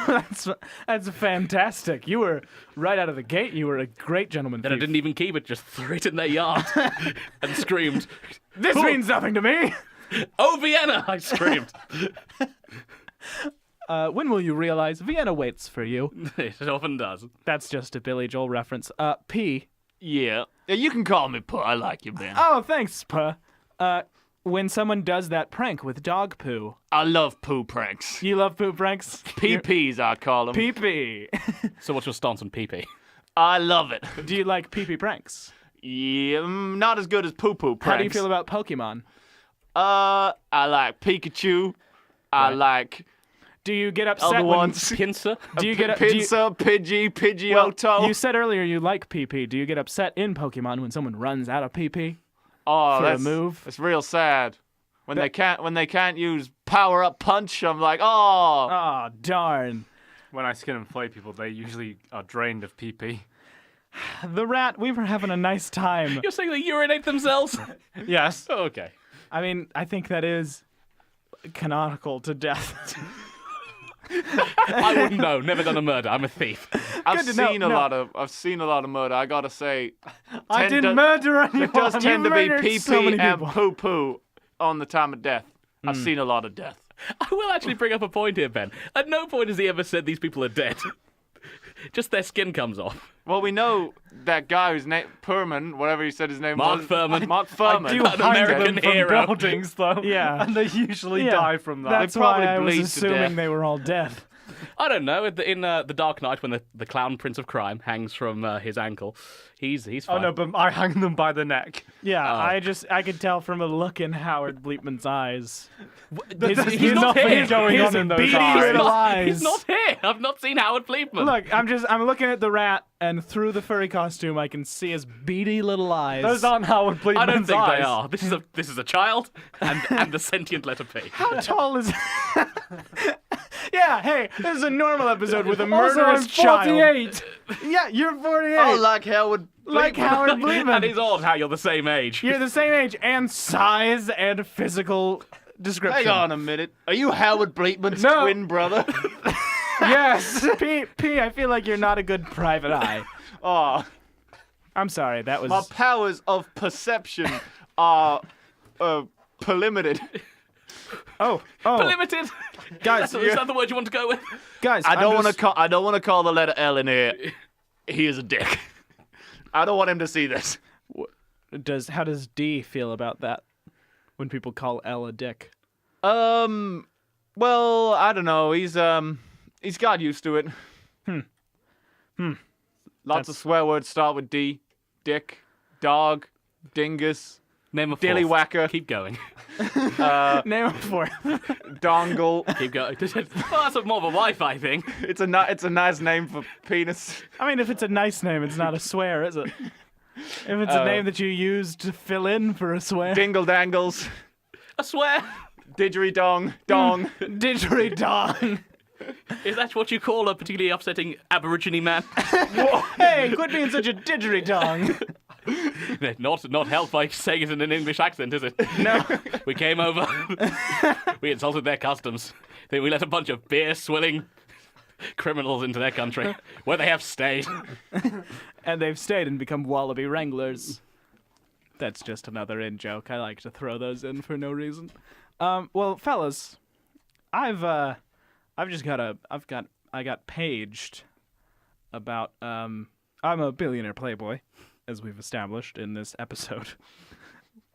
That's fantastic. You were right out of the gate. You were a great gentleman. Then I thief. didn't even keep it, just threw it in their yard and screamed, This means nothing to me. "Oh, Vienna!" I screamed. When will you realize Vienna waits for you? It often does. That's just a Billy Joel reference. P. Yeah. Yeah, you can call me Puh. I like you, man. Oh, thanks, Puh. When someone does that prank with dog poo, I love poo pranks. you love poo pranks? PPs, I call them. Pee-pee. So what's your stance on pee-pee? I love it. Do you like pee-pee pranks? Yeah, not as good as poo poo pranks. How do you feel about Pokemon? I like Pikachu. I like Do you get upset other when... ones. Pincer? Do you get... do you- Pincer, Pidgey, Well, Pidgeotto. you said earlier you like pee-pee. Do you get upset in Pokemon when someone runs out of pee-pee? Oh, for a that's move? It's real sad. When they can't use power up punch, I'm like, oh. Oh, darn. When I skin and flay people, they usually are drained of PP. The rat, we were having a nice time. You're saying they urinate themselves? Yes. Oh, okay. I mean, I think that is canonical to death. I wouldn't know. Never done a murder. I'm a thief. I've to know. seen a No. lot of murder. I gotta say, I didn't murder anyone. it does tend to be murdered pee so many pee and people. poo poo on the time of death. I've seen a lot of death. I will actually bring up a point here, Ben. At no point has he ever said these people are dead. Just their skin comes off. Well, we know that guy whose name Perman, whatever he said his name Mark was. Furman. Mark Furman. Do An hang American them from hero. buildings, though. Yeah. And they usually Yeah, die from that. That's They probably why I was bleed to assuming death. they were all dead. I don't know. In The Dark Knight, when the clown Prince of Crime hangs from his ankle, he's Oh fine. no, but I hang them by the neck. Yeah, I could tell from a look in Howard Bleepman's eyes. There's he's not nothing here. going on in those beady eyes. little eyes. He's not here. I've not seen Howard Bleepman. Look, I'm looking at the rat, and through the furry costume, I can see his beady little eyes. Those aren't Howard Bleepman's I don't think eyes. they are. This is a child and the sentient letter P. How tall is? Yeah, hey, this is a normal episode with a Also, I'm murderous child. 48. Yeah, you're 48. Oh, like Howard. like Howard And Bleepman. it's odd how you're the same age. You're the same age and size and physical description. Hang on a minute. Are you Howard Bleepman's No. twin brother? Yes. P, I feel like you're not a good private eye. Oh, I'm sorry, that was... my powers of perception are limited. Oh, Limited. guys, Is that the word you want to go with? guys, I don't I'm want to just- call. I don't want to call the letter L in here. He is a dick. I don't want him to see this. How does D feel about that? When people call L a dick? Well, I don't know. He's got used to it. Lots of swear words start with D. Dick, dog, dingus, Name a dilly fourth. whacker, Keep going. Name it for dongle. Keep going. Well, that's more of a Wi-Fi thing. It's a nice name for penis. I mean, if it's a nice name, it's not a swear, is it? If it's a name that you use to fill in for a swear. Dingle dangles, I swear. didgeridong, dong. Didgeridong. Is that what you call a particularly upsetting Aborigine man? Hey, quit being such a didgeridong. Not helped by saying it in an English accent, is it? No. We came over. We insulted their customs. Then we let a bunch of beer-swilling criminals into their country, where they have stayed. And they've stayed and become wallaby wranglers. That's just another in-joke. I like to throw those in for no reason. Well, fellas, I got paged about, I'm a billionaire playboy, as we've established in this episode,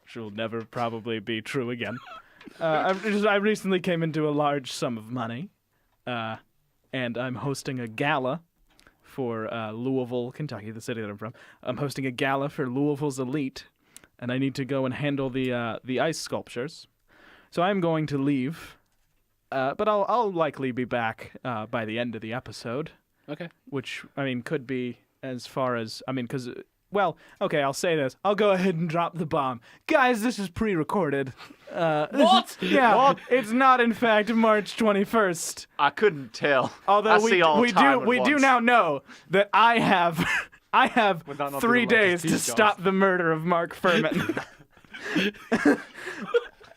which will never probably be true again. I recently came into a large sum of money, and I'm hosting a gala for Louisville, Kentucky, the city that I'm from. I'm hosting a gala for Louisville's elite, and I need to go and handle the ice sculptures. So I'm going to leave, but I'll likely be back by the end of the episode. Okay. Which, I mean, could be as far as, I mean, because, well, okay, I'll say this. I'll go ahead and drop the bomb. Guys, this is pre-recorded. What? Yeah, What? It's not, in fact, March 21st. I couldn't tell. Although I we see all do time at we do once. now know that I have Would that not be 3 the days latest to Steve stop the murder of Mark Furman.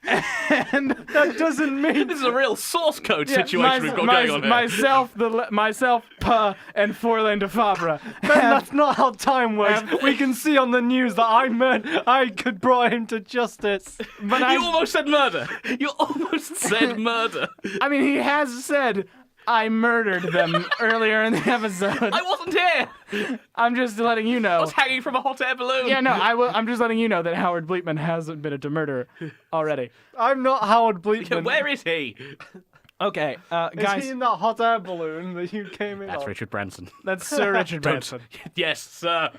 And that doesn't mean This is a real source code yeah, situation we've got going on here. myself, and Forlaine DeFavre. That's not how time works. We can see on the news that I could brought him to justice. But You almost said murder. You almost said murder. I mean, he has said I murdered them earlier in the episode. I wasn't here. I'm just letting you I know. was hanging from a hot air balloon. Yeah, no, I'm just letting you know that Howard Bleepman has admitted to murder already. I'm not Howard Bleepman. Where is he? Okay, Is guys, he in that hot air balloon that you came in That's on? Richard Branson. that's Sir Richard Branson. Yes, sir.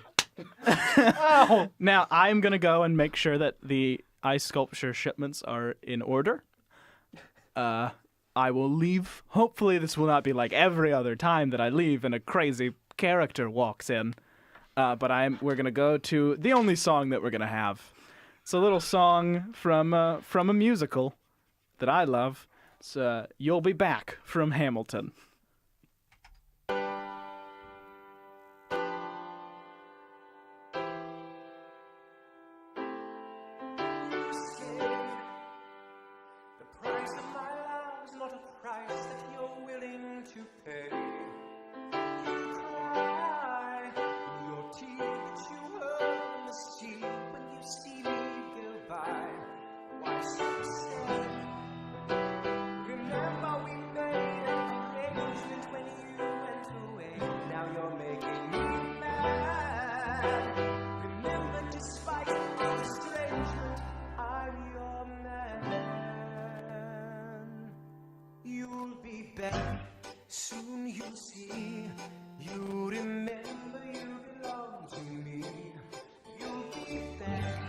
Ow! Now, I'm going to go and make sure that the ice sculpture shipments are in order. I will leave. Hopefully, this will not be like every other time that I leave and a crazy character walks in. But we're going to go to the only song that we're going to have. It's a little song from a musical that I love. It's You'll Be Back from Hamilton. The price of my love is not a price that you're willing to pay. You cry, your tears you hurt in the street when you see me go by. Why so sad? Remember we made an arrangement when you went away. Now you're making me mad. Remember, despite our estrangement, I'm your man. You'll be back soon you'll see. You remember you belong to me. You'll be there,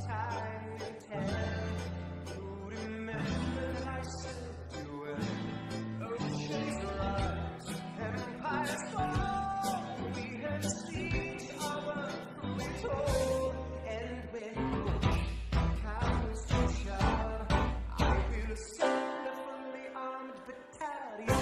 time will tell. You remember that I said you were. Oceans rise, empires fall. We have seen each other through it all. And when comes to shove, I will send a fully armed battalion.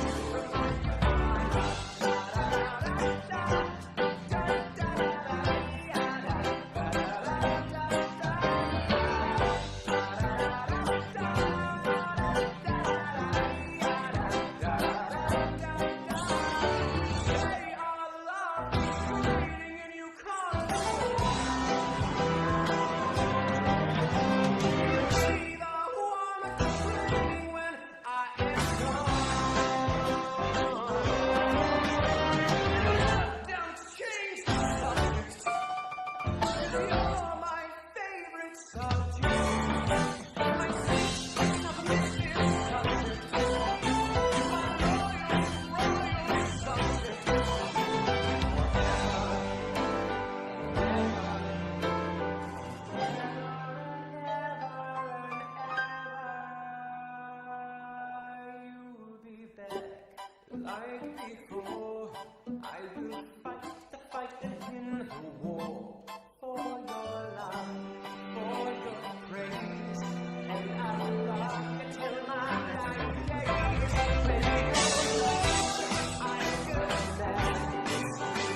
Say our love is waiting and you can't see the warmth training when I am gone. Don't change the subject. You're my favorite subject. My submissive subject. My royal subject. You'll be back like before. I will fight the fight and win the war. For your love, for your praise, and I will rock you till my dying days. When you're I go back.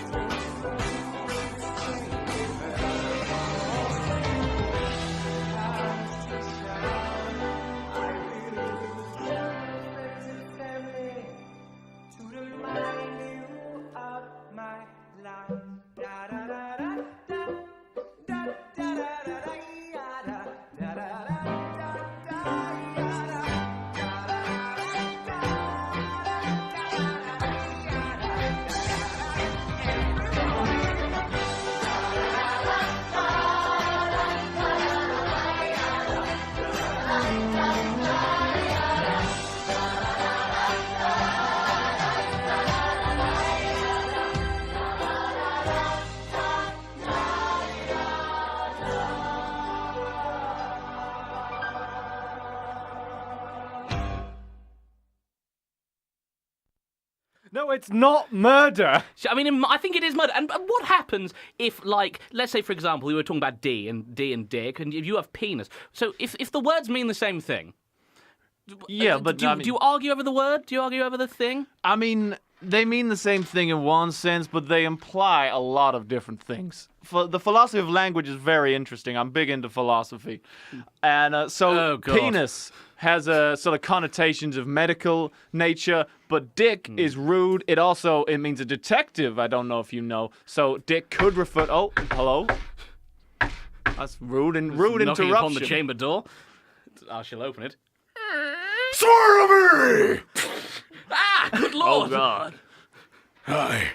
To remind you of my life. Da da da da da da da da da da da da da No, it's not murder. So, I mean, I think it is murder. And what happens if, like, let's say, for example, we were talking about D and Dick, and you have penis. So if the words mean the same thing, Yeah, but do you argue over the word? Do you argue over the thing? I mean, they mean the same thing in one sense, but they imply a lot of different things. The philosophy of language is very interesting. I'm big into philosophy. And so Oh, God. penis has a sort of connotations of medical nature, but dick is rude. It means a detective, I don't know if you know. So dick could refer... Oh, hello? That's rude Knocking interruption. upon the chamber door. I shall open it. Swear to me! Ah, good Oh, lord! God. Hi.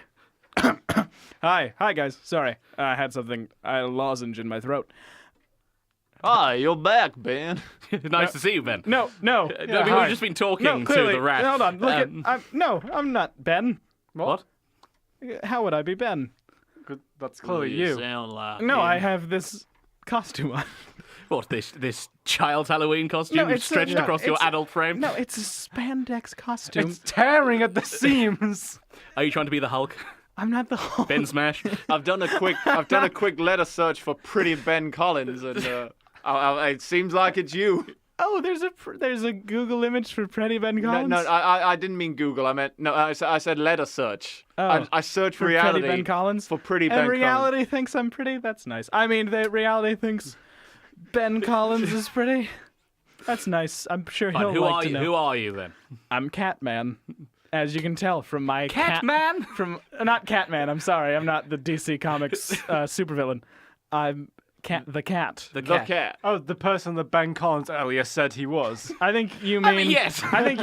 Hi, guys. Sorry, I had a lozenge in my throat. Hi, you're back, Ben. Nice to see you, Ben. No. No, we've just been talking to the rat. Hold on. Look I'm not Ben. What? How would I be Ben? That's clearly you. Sound like No, Ben. I have this costume on. What, this child's Halloween costume No, it's stretched a- across your it's- adult frame? No, it's a spandex costume. It's tearing at the seams. Are you trying to be the Hulk? I'm not the Hulk. Ben Smash? I've done a quick letter search for pretty Ben Collins, and it seems like it's you. Oh, there's a Google image for Pretty Ben No, Collins. I didn't mean Google. I meant I said letter search. Oh. I searched For reality Pretty Ben Collins. for pretty Ben And Collins. reality thinks I'm pretty. That's nice. I mean, reality thinks Ben Collins is pretty. That's nice. I'm sure he'll Fine, who like are to you? know. Who are you then? I'm Catman, as you can tell from my Catman? Not Catman. I'm sorry. I'm not the DC Comics supervillain. I'm the cat. The The cat. cat. Oh, the person that Ben Collins earlier said he was. I think you mean. I mean, yes. I think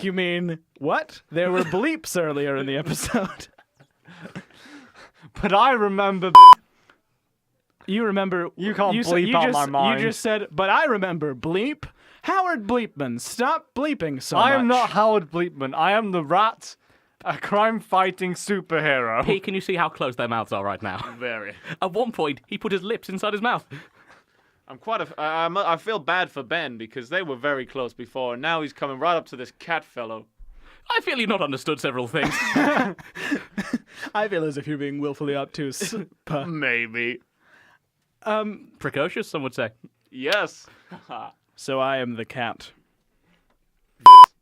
you mean what? There were bleeps earlier in the episode. But I remember. You remember? You can't you bleep you out just, my mind. You just said, but I remember bleep. Howard Bleepman, stop bleeping so much. I am not Howard Bleepman. I am the Rat, a crime-fighting superhero. P, can you see how close their mouths are right now? Very. At one point, he put his lips inside his mouth. I feel bad for Ben because they were very close before, and now he's coming right up to this cat fellow. I feel you've not understood several things. I feel as if you're being willfully obtuse. Maybe. Precocious, some would say. Yes. So I am the cat.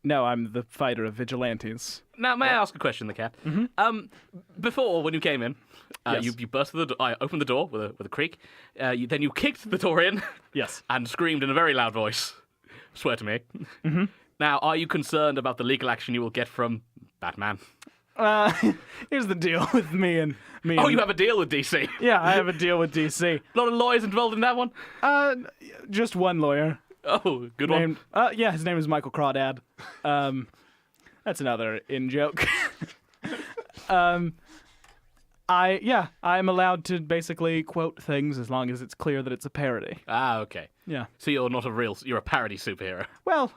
No, I'm the fighter of vigilantes. Now, may I ask a question, the cat? Mm-hmm. Before, when you came in, Yes. you burst through the door. I opened the door with a creak. Then you kicked the door in. Yes. And screamed in a very loud voice. Swear to me. Mm-hmm. Now, are you concerned about the legal action you will get from Batman? Here's the deal with me and Oh, you have a deal with DC. Yeah, I have a deal with DC. A lot of lawyers involved in that one. Just one lawyer. Oh, good one. Yeah, his name is Michael Crawdad. That's another in-joke. I'm allowed to basically quote things as long as it's clear that it's a parody. Ah, okay. Yeah. So you're not you're a parody superhero. Well,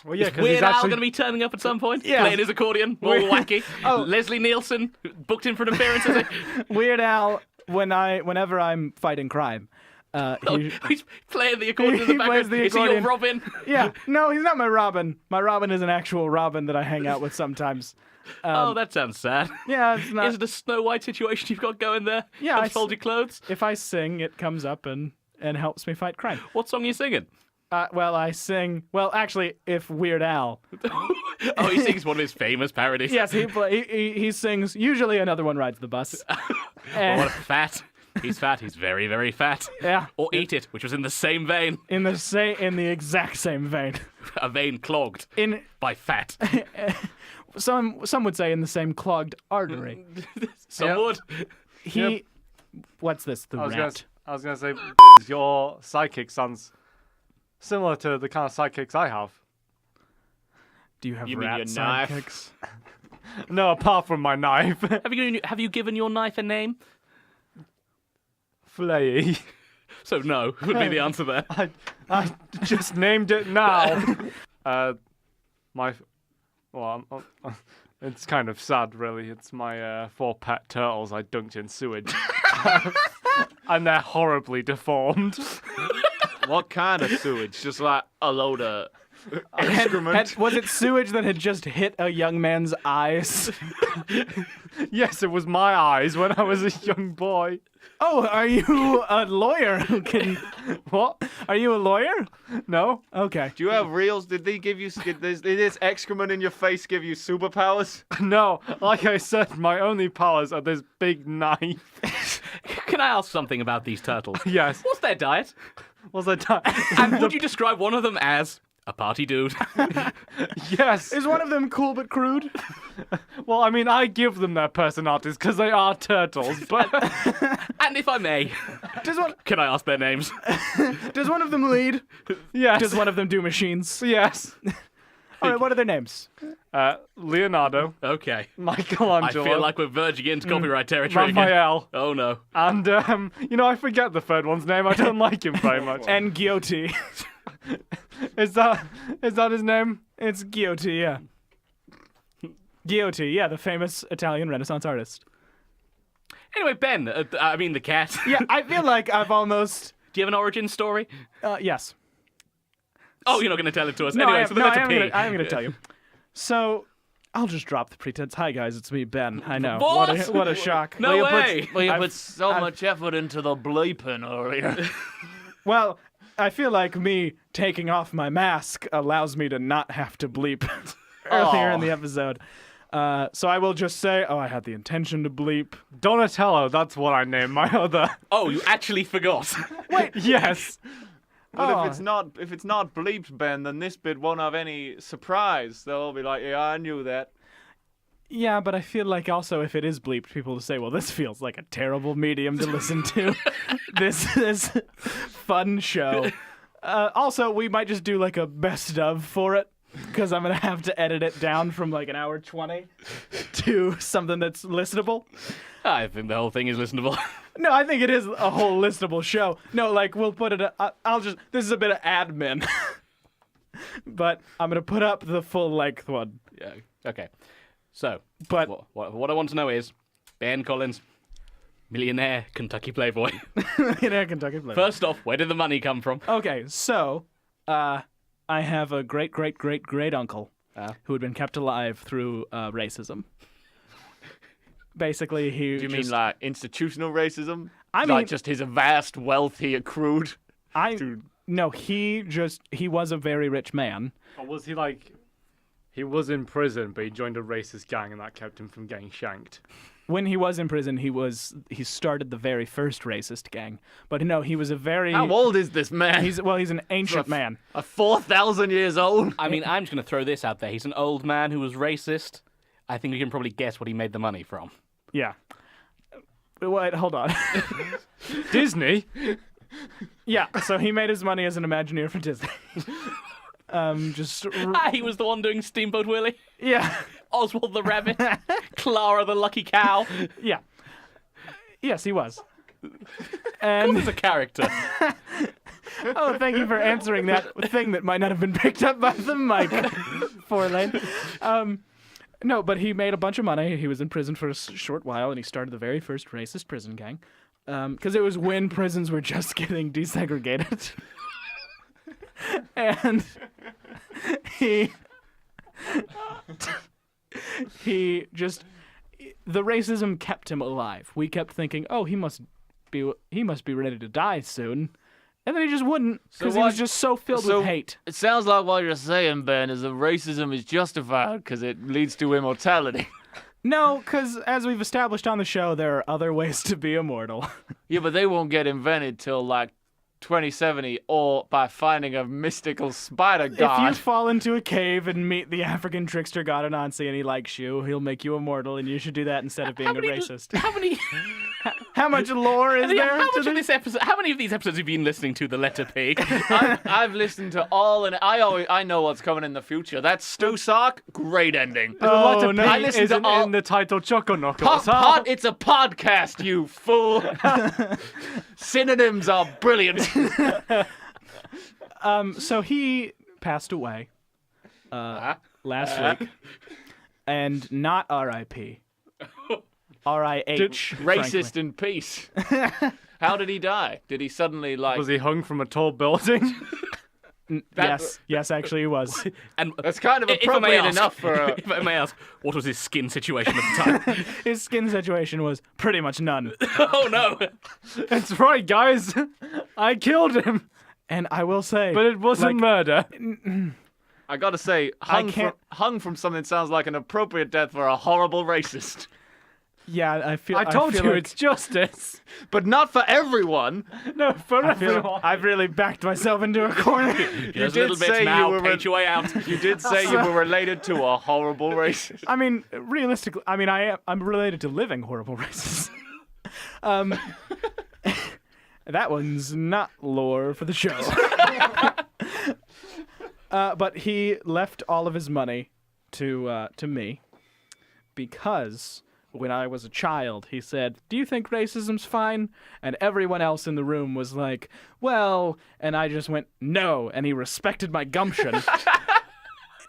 yeah, Is because Weird he's Al actually... going to be turning up at some point? Yeah. Playing his accordion, all wacky. Leslie Nielsen booked in for an appearance. Is he? Weird Al, whenever I'm fighting crime, He's playing the accordion in the He background. plays the Is he your accordion. Robin? yeah, no, he's not my Robin. My Robin is an actual Robin that I hang out with sometimes. Oh, that sounds sad. Yeah, it's not. Is it a Snow White situation you've got going there? Yeah, Helps fold your clothes? If I sing, it comes up and helps me fight crime. What song are you singing? Well, I sing. Well, actually, if Weird Al. Oh, he sings one of his famous parodies. Yes, he sings. Usually, Another One Rides the Bus. Oh, what a fat. He's fat. He's very, very fat. Yeah. Or Eat It, which was in the same vein. In the exact same vein. A vein clogged In by fat. some would say in the same clogged artery. Some Yep. would. He. What's this? The rat. I was gonna say, your psychic sounds similar to the kind of sidekicks I have. Do you have You mean rat your knife? sidekicks? No, apart from my knife. Have you given your knife a name? Flayy. So no, would be the answer there. I just named it now. It's kind of sad, really. It's my 4 pet turtles I dunked in sewage. And they're horribly deformed. What kind of sewage? Just like a load of excrement? Was it sewage that had just hit a young man's eyes? Yes, it was my eyes when I was a young boy. Oh, are you a lawyer who can... What? Are you a lawyer? No? Okay. Do you have reels? Did this excrement in your face give you superpowers? No. Like I said, my only powers are this big knife. Can I ask something about these turtles? Yes. What's their diet? Was I done? And would you describe one of them as a party dude? Yes. Is one of them cool but crude? Well, I mean, I give them their personalities because they are turtles, but... And if I may, can I ask their names? Does one of them lead? Yes. Does one of them do machines? Yes. All right, what are their names? Leonardo, Okay. I Michelangelo, feel like we're verging into copyright territory again. Raphael, Oh no. and, I forget the third one's name. I don't like him very much. And Giotti. Is that his name? It's Giotti, yeah. Giotti, yeah, the famous Italian Renaissance artist. Anyway, Ben, I mean the cat. Yeah, I feel like I've almost... Do you have an origin story? Yes. Oh, you're not going to tell it to us. No, anyway, I am, so no, that's I a am P. going to tell you. So, I'll just drop the pretense. Hi, guys, it's me, Ben. I know. What? What a shock. No way. Well, you I've- put so much effort into the bleeping earlier. Well, I feel like me taking off my mask allows me to not have to bleep earlier in the episode. So I will just say, I had the intention to bleep. Donatello, that's what I named my other. Oh, you actually forgot. Yes. But if it's not bleeped, Ben, then this bit won't have any surprise. They'll all be like, yeah, I knew that. Yeah, but I feel like also if it is bleeped, people will say, well, this feels like a terrible medium to listen to. this fun show. Also, we might just do like a best of for it, because I'm going to have to edit it down from like an hour 20 to something that's listenable. I think the whole thing is listenable. No, I think it is a whole listenable show. No, like, we'll put it... this is a bit of admin. but I'm gonna put up the full length one. Yeah. Okay. So, But what I want to know is, Ben Collins, millionaire Kentucky playboy. Kentucky Playboy. First off, where did the money come from? Okay, so I have a great uncle who had been kept alive through racism. Basically, he. Do you mean like institutional racism? I Like mean- just his vast wealth he accrued? No, he was a very rich man. Or was he like... He was in prison, but he joined a racist gang and that kept him from getting shanked. When he was in prison, he started the very first racist gang. But no, he was a very. How old is this man? He's an ancient man. 4,000 years old? I mean, I'm just going to throw this out there. He's an old man who was racist. I think we can probably guess what he made the money from. Yeah. Wait, hold on. Disney? Yeah, so he made his money as an Imagineer for Disney. He was the one doing Steamboat Willie. Yeah. Oswald the Rabbit. Clara the Lucky Cow. Yeah. Yes, he was. And As a character. oh, thank you for answering that thing that might not have been picked up by the mic, Forlaine. No, but he made a bunch of money. He was in prison for a short while, and he started the very first racist prison gang. Because it was when prisons were just getting desegregated. And he just the racism kept him alive. We kept thinking, oh, he must be ready to die soon, and then he just wouldn't because he was just so filled with hate. It sounds like what you're saying, Ben, is that racism is justified because it leads to immortality. No, because as we've established on the show, there are other ways to be immortal. Yeah, but they won't get invented till like 2070 or by finding a mystical spider god. If you fall into a cave and meet the African trickster god Anansi and he likes you, he'll make you immortal, and you should do that instead of being a racist. How many... How much lore is there? How much of this episode? How many of these episodes have you been listening to? The letter P. I've listened to all, and I know what's coming in the future. That's Stu Sark, great ending. Oh, no. I listened to Isn't all. in the title Chuckle It's a podcast, you fool. Synonyms are brilliant. So he passed away last week, and not R.I.P. R.I.H. Racist in peace. How did he die? Did he suddenly like? Was he hung from a tall building? Yes, actually he was. And That's kind of if I may appropriate ask- enough for a. If I may ask, what was his skin situation at the time? His skin situation was pretty much none. Oh no! That's right, guys. I killed him. And I will say, But it wasn't murder. I gotta say, hung from something sounds like an appropriate death for a horrible racist. yeah, I feel. I told feel you like, it's justice. But not for everyone. No, for everyone. I've really backed myself into a corner. Just did little bits say you now. were Paint your way out. You did say you were related to a horrible racist. I mean, realistically, I'm related to living horrible races. That one's not lore for the show. But he left all of his money to me because when I was a child, he said, "Do you think racism's fine?" And everyone else in the room was like, "Well," and I just went, "No," and he respected my gumption.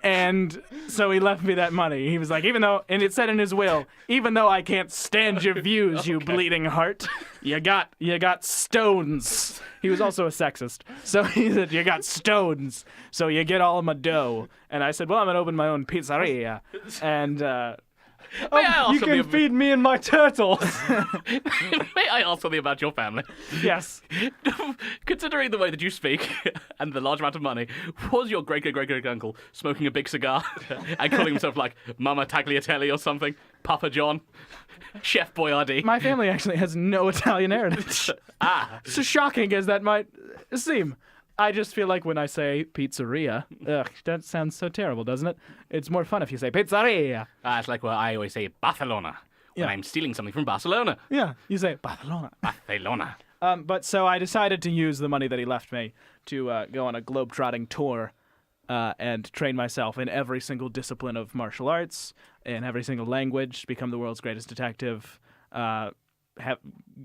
And so he left me that money. He was like, and it said in his will, even though I can't stand your views, you bleeding heart, you got stones. He was also a sexist. So he said, you got stones, so you get all of my dough. And I said, well, I'm going to open my own pizzeria. And, May I ask You something can feed me and my turtles. May I ask something about your family? yes. Considering the way that you speak and the large amount of money, was your great-great-great-great-uncle smoking a big cigar and calling himself like Mama Tagliatelle or something? Papa John? Chef Boyardee? My family actually has no Italian heritage. So shocking as that might seem. I just feel like when I say pizzeria, that sounds so terrible, doesn't it? It's more fun if you say pizzeria. It's like I always say Barcelona when Yeah. I'm stealing something from Barcelona. Yeah, you say Barcelona. Barcelona. But so I decided to use the money that he left me to go on a globe-trotting tour and train myself in every single discipline of martial arts, in every single language, become the world's greatest detective,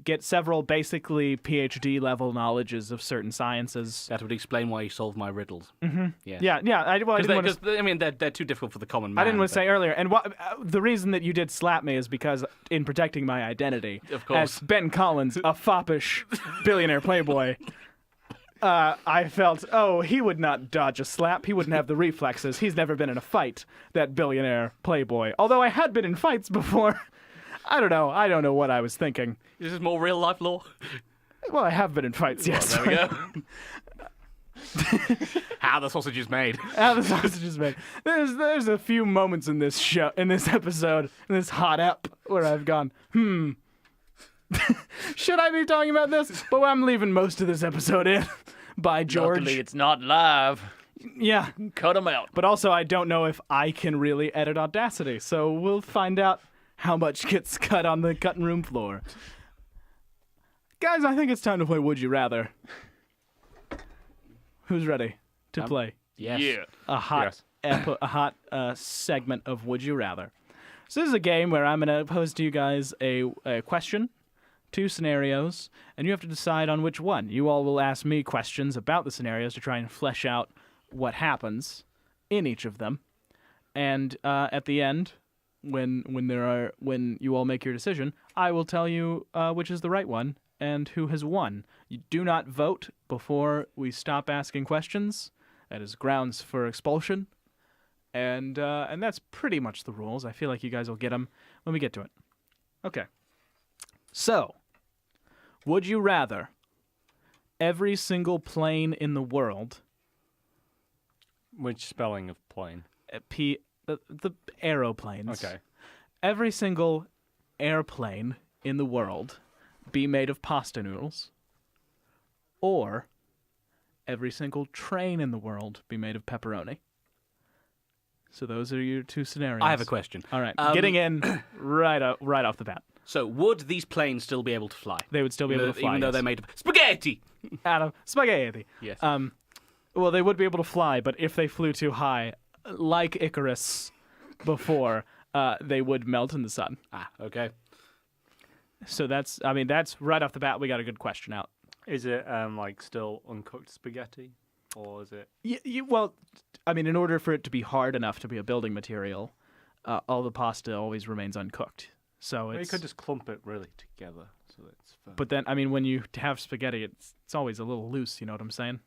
get several basically PhD level knowledges of certain sciences. That would explain why you solve my riddles. Yes. Yeah. I didn't want to. I mean, they're too difficult for the common man. I didn't want to say earlier, and the reason that you did slap me is because in protecting my identity, Of course. as Ben Collins, a foppish billionaire playboy. I felt, he would not dodge a slap. He wouldn't have the reflexes. He's never been in a fight, that billionaire playboy. Although I had been in fights before. I don't know. I don't know what I was thinking. This is more real life lore. Well, I have been in fights, yes. There we go. How the sausage is made. How the sausage is made. There's a few moments in this episode, in this hot ep, where I've gone, should I be talking about this? But I'm leaving most of this episode in. By George. Luckily, it's not live. Yeah. Cut them out. But also, I don't know if I can really edit Audacity, so we'll find out how much gets cut on the cutting room floor. Guys, I think it's time to play Would You Rather. Who's ready to play? Yes. Yeah. A hot segment of Would You Rather. So this is a game where I'm going to pose to you guys a question, 2 scenarios, and you have to decide on which one. You all will ask me questions about the scenarios to try and flesh out what happens in each of them. And at the end, when you all make your decision, I will tell you which is the right one and who has won. You do not vote before we stop asking questions. That is grounds for expulsion. And that's pretty much the rules. I feel like you guys will get them when we get to it. Okay. So, would you rather every single plane in the world... Which spelling of plane? The aeroplanes. Okay. Every single airplane in the world be made of pasta noodles, or every single train in the world be made of pepperoni. So those are your 2 scenarios. I have a question. All right, getting in right off the bat. So, would these planes still be able to fly? They would still be able to fly, even though yes. they're made of spaghetti. Out of spaghetti. Yes. Well, they would be able to fly, but if they flew too high, like Icarus before, they would melt in the sun. Okay. So that's right off the bat. We got a good question out. Is it still uncooked spaghetti, or is it? Well, I mean, in order for it to be hard enough to be a building material, all the pasta always remains uncooked. So Well, you it's. could just clump it really together, so that it's firm. But then, I mean, when you have spaghetti, it's always a little loose. You know what I'm saying?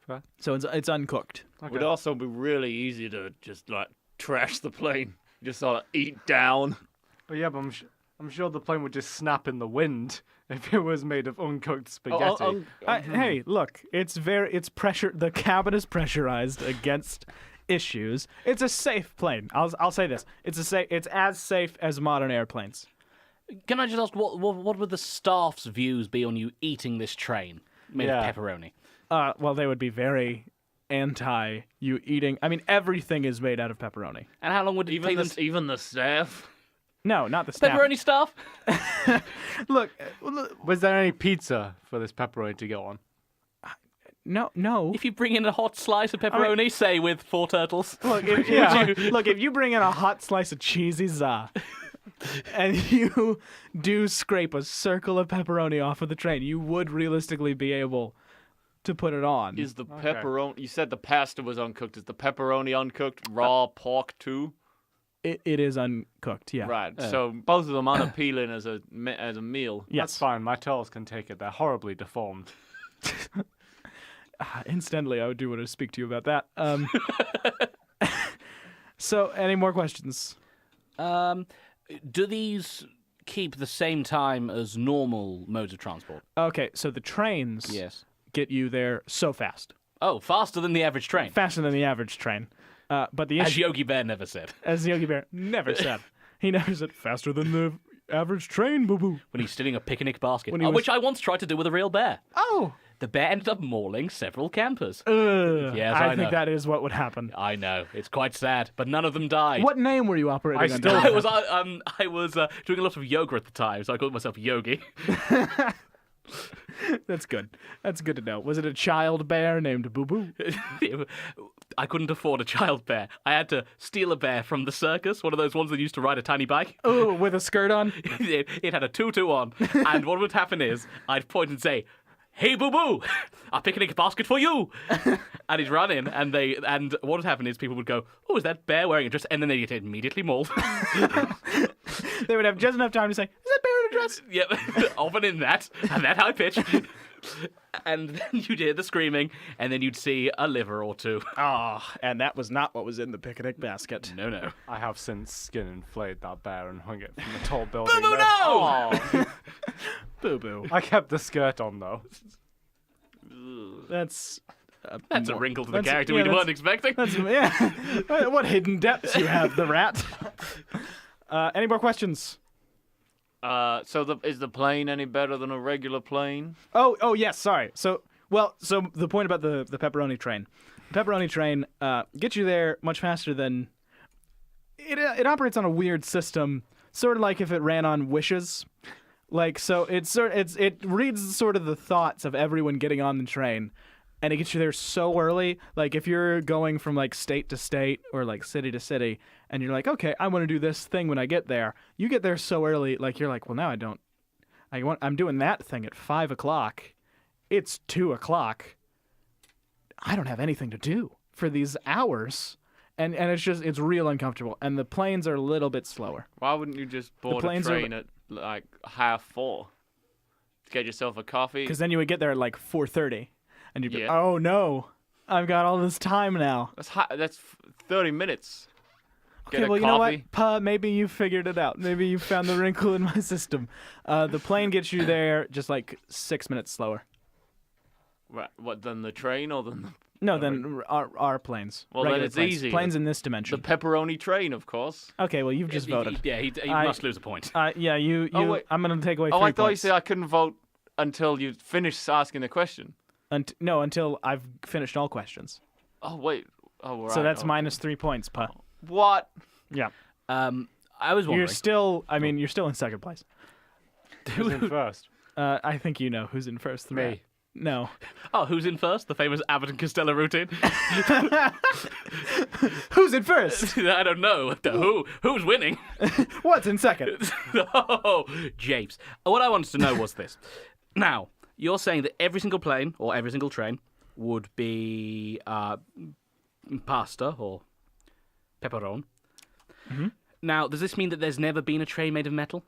Fair. So it's uncooked. It would also be really easy to just trash the plane. Just sort of eat down. But yeah, but I'm sure the plane would just snap in the wind if it was made of uncooked spaghetti. Hey, look, it's pressure. The cabin is pressurized against issues. It's a safe plane. I'll say this. It's as safe as modern airplanes. Can I just ask, what would the staff's views be on you eating this train made of pepperoni? Well, they would be very anti you eating. I mean, everything is made out of pepperoni. And how long would it take them to... Even the staff? No, not the staff. Pepperoni staff? Look, Was there any pizza for this pepperoni to go on? no. If you bring in a hot slice of pepperoni, say with 4 turtles. Look, if you bring in a hot slice of cheesy za, and you do scrape a circle of pepperoni off of the train, you would realistically be able to put it on. Is the pepperoni... You said the pasta was uncooked. Is the pepperoni uncooked? Raw pork too? It is uncooked, yeah. Right. So both of them unappealing as a meal. Yes. That's fine. My toes can take it. They're horribly deformed. Incidentally, I would do want to speak to you about that. So, any more questions? Do these keep the same time as normal modes of transport? Okay, so the trains get you there so fast. Oh, faster than the average train. Faster than the average train. But the issue... As Yogi Bear never said. As Yogi Bear never said. He never said, faster than the average train, boo-boo. When he's stealing a picnic basket, When he was- which I once tried to do with a real bear. Oh! The bear ended up mauling several campers. Yes, I I think know. that is what would happen. I know, it's quite sad, but none of them died. What name were you operating under? I was doing a lot of yoga at the time, so I called myself Yogi. That's good. That's good to know. Was it a child bear named Boo Boo? I couldn't afford a child bear. I had to steal a bear from the circus, one of those ones that used to ride a tiny bike. Oh, with a skirt on. It had a tutu on, and what would happen is I'd point and say, "Hey, boo boo, a picnic basket for you," and he'd run in, and what would happen is people would go, "Oh, is that bear wearing a dress?" And then they'd get immediately mauled. They would have just enough time to say, "Is that bear in a dress?" Yep, often in that high pitch. And then you'd hear the screaming, and then you'd see a liver or two. Ah, and that was not what was in the picnic basket. No. I have since skin and flayed that bear and hung it from a tall building. Boo-boo, there. no! Aw. Boo-boo. I kept the skirt on, though. That's That's a wrinkle to the that's- character yeah, we that's- weren't expecting. yeah. What hidden depths you have, the rat. Any more questions? So is the plane any better than a regular plane? Oh, yes. Sorry. So the point about the pepperoni train. The pepperoni train gets you there much faster than it operates on a weird system, sort of like if it ran on wishes. Like, so it reads sort of the thoughts of everyone getting on the train, and it gets you there so early. Like, if you're going from like state to state or like city to city, and you're like, okay, I want to do this thing when I get there. You get there so early, like you're like, well, now I'm doing that thing at 5:00. It's 2:00. I don't have anything to do for these hours, and it's real uncomfortable. And the planes are a little bit slower. Why wouldn't you just board a planes are- train at like 3:30 to get yourself a coffee? Because then you would get there at like 4:30, and you'd be, Yeah. oh no, I've got all this time now. That's 30 minutes. Get Okay, a well, you know coffee. what, Pa? Maybe you figured it out. Maybe you found the wrinkle in my system. The plane gets you there just like 6 minutes slower. What, than the train or than the... No, then our planes. Well, then Regular it's planes. easy. Planes in this The dimension. pepperoni train, of course. Okay, well, you've just voted. He I- must lose a point. Yeah, you. Oh, wait. I'm gonna take away 3 Oh, I thought you points. said I couldn't vote until you finished asking the question. No, until I've finished all questions. Oh, wait. Oh, right. So that's okay. minus 3 points, Pa. What? Yeah. I was wondering. You're still. I mean, you're still in second place. Who's in first? I think you know who's in first. Me. No. Oh, who's in first? The famous Abbott and Costello routine? Who's in first? I don't know. Who's winning? What's in second? Oh, Japes. What I wanted to know was this. Now, you're saying that every single plane or every single train would be pasta or pepperoni. Mm-hmm. Now, does this mean that there's never been a train made of metal?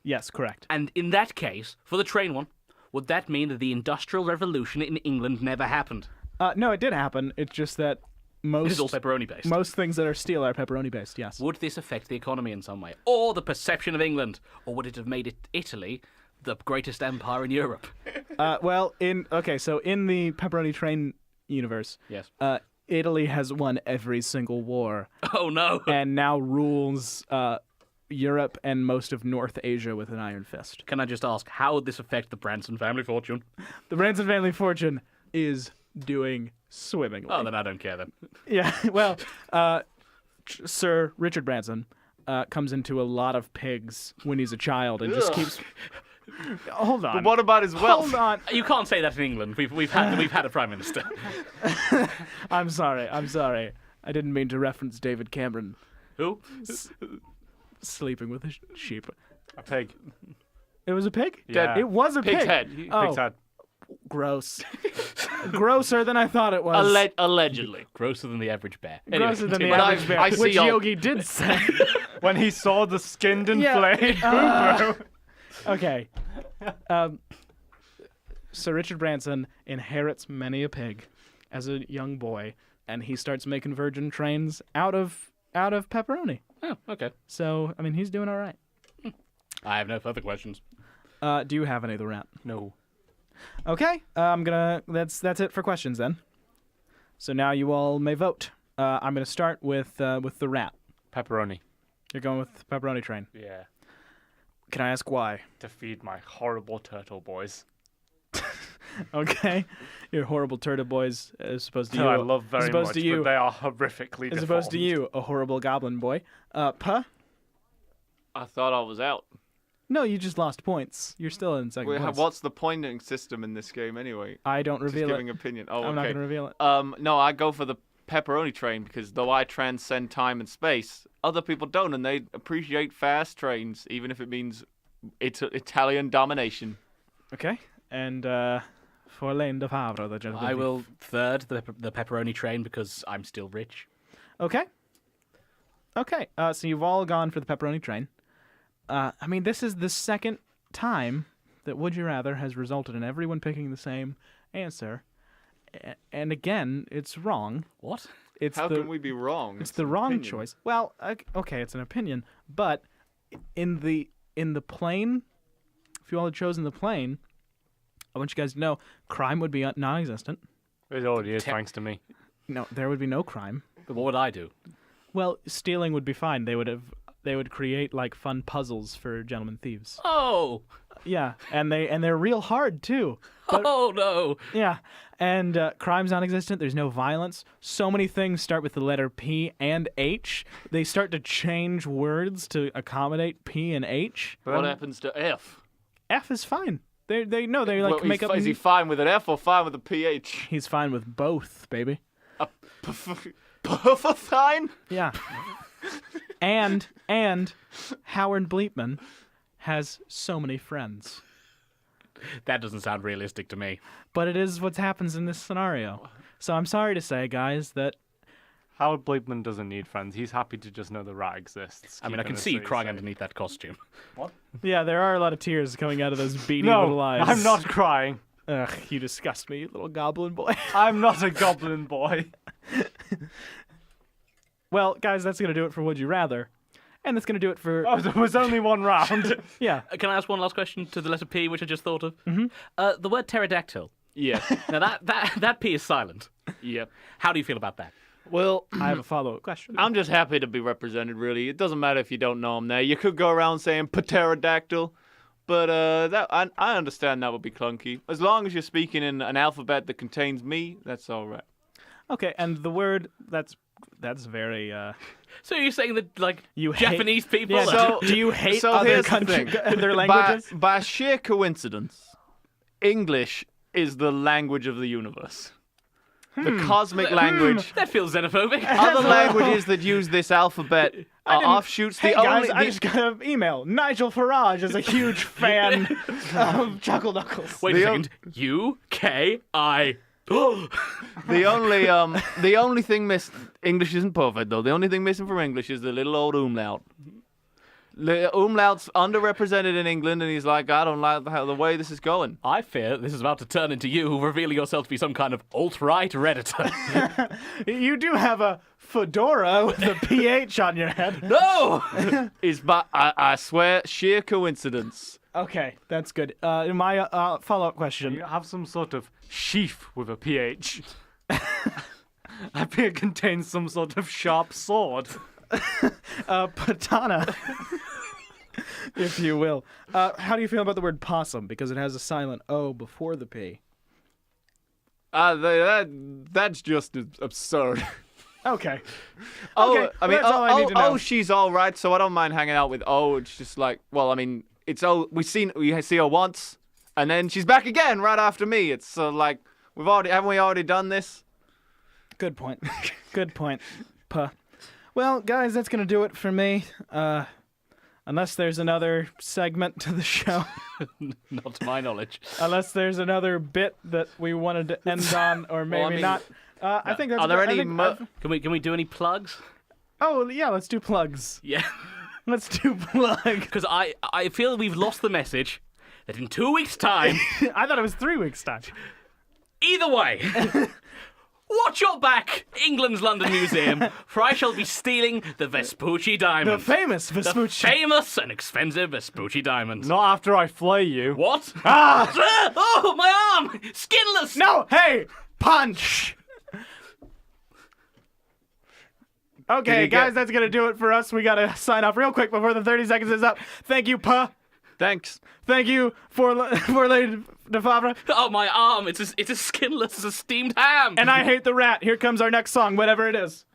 Yes, correct. And in that case, for the train one, would that mean that the Industrial Revolution in England never happened? No, it did happen. It's just that It is all pepperoni based. most things that are steel are pepperoni based. Yes. Would this affect the economy in some way? Or the perception of England? Or would it have made Italy the greatest empire in Europe? Well, in the pepperoni train universe, Yes. Italy has won every single war Oh, no. and now rules Europe and most of North Asia with an iron fist. Can I just ask, how would this affect the Branson family fortune? The Branson family fortune is doing swimmingly. Oh, then I don't care then. Yeah, well, Sir Richard Branson comes into a lot of pigs when he's a child and just keeps. Hold on. But what about his wealth? Hold on. You can't say that in England. We've had a prime minister. I'm sorry. I didn't mean to reference David Cameron Who? sleeping with a sheep. A pig. It was a pig? Yeah. It was a Pig's pig. head. Oh, Pig's head. gross. Grosser than I thought it was. Allegedly. Grosser than the average bear. Grosser than the But average bear, I see which y'all- Yogi did say. When he saw the skinned and Yeah. flayed boo-boo. Okay. Sir Richard Branson inherits many a pig as a young boy, and he starts making virgin trains out of pepperoni. Oh, okay. So, I mean, he's doing all right. I have no further questions. Do you have any of the rat? No. Okay. That's it for questions then. So now you all may vote. I'm gonna start with the rat. Pepperoni. You're going with pepperoni train. Yeah. Can I ask why? To feed my horrible turtle boys. Okay. Your horrible turtle boys, as opposed to you. Who I love as very opposed much, to you, but they are horrifically as opposed to deformed. you, a horrible goblin boy. Puh? I thought I was out. No, you just lost points. You're still in second Wait, place. what's the pointing system in this game anyway? I don't Just reveal giving it. opinion. Oh, I'm not okay. going to reveal it. No, I go for the pepperoni train because though I transcend time and space, other people don't, and they appreciate fast trains, even if it means Italian domination. Okay. And Forlaine DeFavre, the gentleman. I will third the pepperoni train because I'm still rich. Okay. Okay. So you've all gone for the pepperoni train. I mean, this is the second time that Would You Rather has resulted in everyone picking the same answer. And again, it's wrong. What? It's How can we be wrong? It's the wrong choice. Well, okay, it's an opinion, but in the plane, if you all had chosen the plane, I want you guys to know crime would be non-existent. It already is, thanks to me. No, there would be no crime. But what would I do? Well, stealing would be fine. They would create like fun puzzles for gentlemen thieves. Oh! Yeah, and they're real hard too. Oh no! Yeah, and crime's non-existent. There's no violence. So many things start with the letter P and H. They start to change words to accommodate P and H. What happens to F? F is fine. They like make up. Is he fine with an F or fine with a PH? He's fine with both, baby. Fine? Yeah. and Howard Bleepman has so many friends. That doesn't sound realistic to me. But it is what happens in this scenario. So I'm sorry to say, guys, that Howard Bleepman doesn't need friends. He's happy to just know the rat exists. I mean, I can see you crying underneath that costume. yeah, there are a lot of tears coming out of those beady little No, eyes. I'm not crying. Ugh, you disgust me, you little goblin boy. I'm not a goblin boy. Well, guys, that's going to do it for Would You Rather. And that's going to do it for... Oh, there was only one round. Yeah. Can I ask one last question to the letter P, which I just thought of? Mm-hmm. The word pterodactyl. Yes. Now, that P is silent. Yep. How do you feel about that? Well, I have a follow-up question. I'm just happy to be represented, really. It doesn't matter if you don't know him there. You could go around saying pterodactyl, but I understand that would be clunky. As long as you're speaking in an alphabet that contains me, that's all right. Okay, and the word, that's very... So you're saying that, like, You hate- Japanese people... Yeah, are- do you hate So other here's the countries, thing. their languages? By sheer coincidence, English is the language of the universe. The cosmic language. That feels xenophobic. Other languages that use this alphabet are offshoots. Hey the guys, only, I just got an email. Nigel Farage is a huge fan of Chuckle Knuckles. Wait a second. U-K-I... the only thing English isn't perfect though. The only thing missing from English is the little old umlaut. The umlaut's underrepresented in England, and he's like, I don't like the way this is going. I fear this is about to turn into you revealing yourself to be some kind of alt-right Redditor. You do have a fedora with a PH on your head. No! I swear, sheer coincidence. Okay, that's good. My follow-up question. You have some sort of sheath with a PH. I think it contains some sort of sharp sword. Patana, if you will. How do you feel about the word possum? Because it has a silent O before the P. That's just absurd. Okay. Oh, Okay, I mean, that's all I need to know. she's all right, so I don't mind hanging out with O. It's just like, well, I mean, it's we see her once, and then she's back again right after me. It's like haven't we already done this? Good point. Good point. Puh. Well, guys, that's going to do it for me. Unless there's another segment to the show. Not to my knowledge. Unless there's another bit that we wanted to end on, or maybe not. I think that's Are there good. any? Can we do any plugs? Oh, yeah, let's do plugs. Yeah. Let's do plugs. Because I feel we've lost the message that in 2 weeks' time... I thought it was 3 weeks' time. Either way... Watch your back, England's London Museum, for I shall be stealing the Vespucci diamond. The famous The Vespucci. famous and expensive Vespucci diamond. Not after I flay you. What? Ah! Oh, my arm! Skinless! No, hey, punch. Okay, guys, that's going to do it for us. We got to sign off real quick before the 30 seconds is up. Thank you, Pa. Thanks. Thank you for Forlaine DeFavre. Oh, my arm! It's as skinless as a steamed ham! And I hate the rat. Here comes our next song, whatever it is.